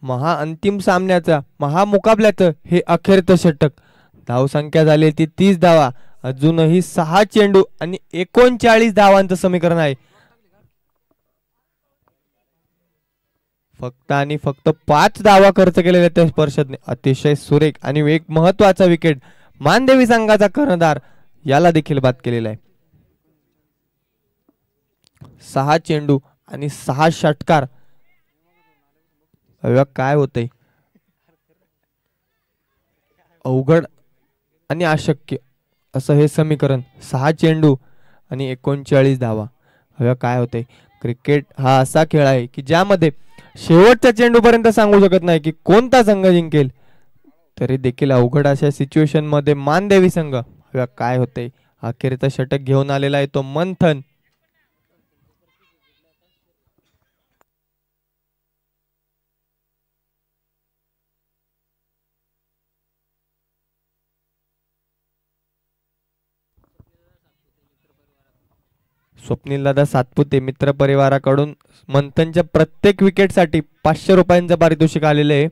महाअंतिम सामन्याचा महामुकाबल्याचं हे अखेरचं षटक. धावसंख्या झाली ती 30 धावा. अजूनही 6 चेंडू आणि 39 धावांचं समीकरण आहे. फक्त आणि फक्त 5 धावा खर्च केलेल्या त्या स्पर्शदने. अतिशय सुरेख आणि एक महत्वाचा विकेट मानदेवी संघाचा कर्णधार याला देखील बाद केलेला आहे. 6 चेंडू आणि 6 षटकार. काय होतंय. अवघड आणि अशक्य असं हे समीकरण. 6 चेंडू आणि 39 धावा. काय होतंय. क्रिकेट हा असा खेळ आहे की ज्यामध्ये शेवटच्या चेंडूपर्यंत सांगू शकत नाही की कोणता संघ जिंकेल. तरी देखील अवघड अशा सिच्युएशन मध्ये मानदेवी संघ काय होतंय. अखेरचा षटक घेऊन आलेला आहे तो मंथन. स्वप्नीलदादा सातपुते मित्र परिवाराकडून मंथनच्या प्रत्येक विकेटसाठी 500 रुपयांचं पारितोषिक आलेले आहे.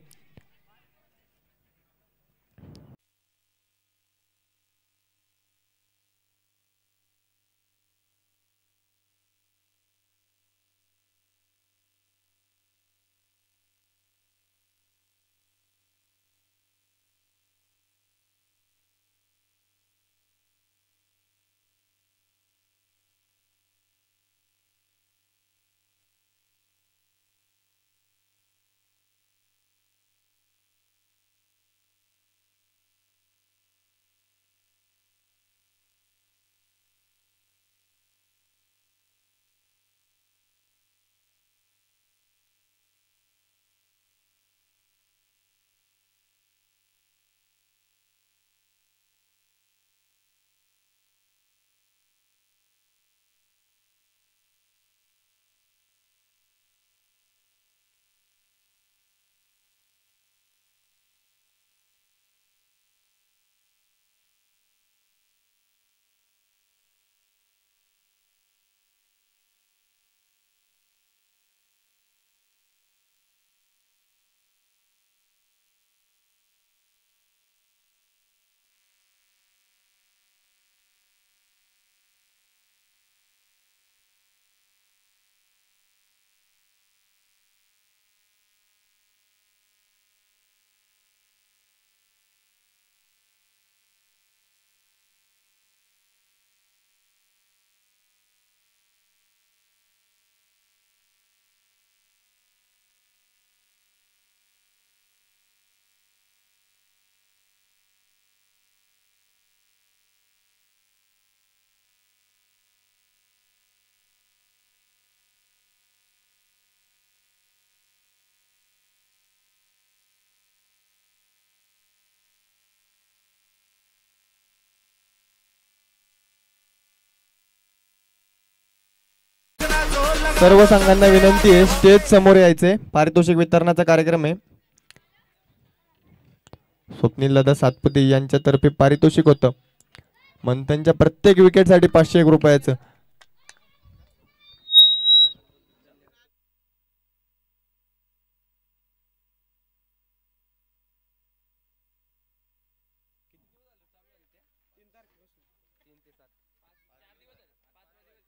सर्व संघांना विनंती आहे स्टेज समोर यायचे. पारितोषिक वितरणाचा कार्यक्रम आहे. स्वप्नील दादा सातपुते यांच्यातर्फे पारितोषिक होतं मंथनच्या प्रत्येक विकेटसाठी 501 रुपयाचं.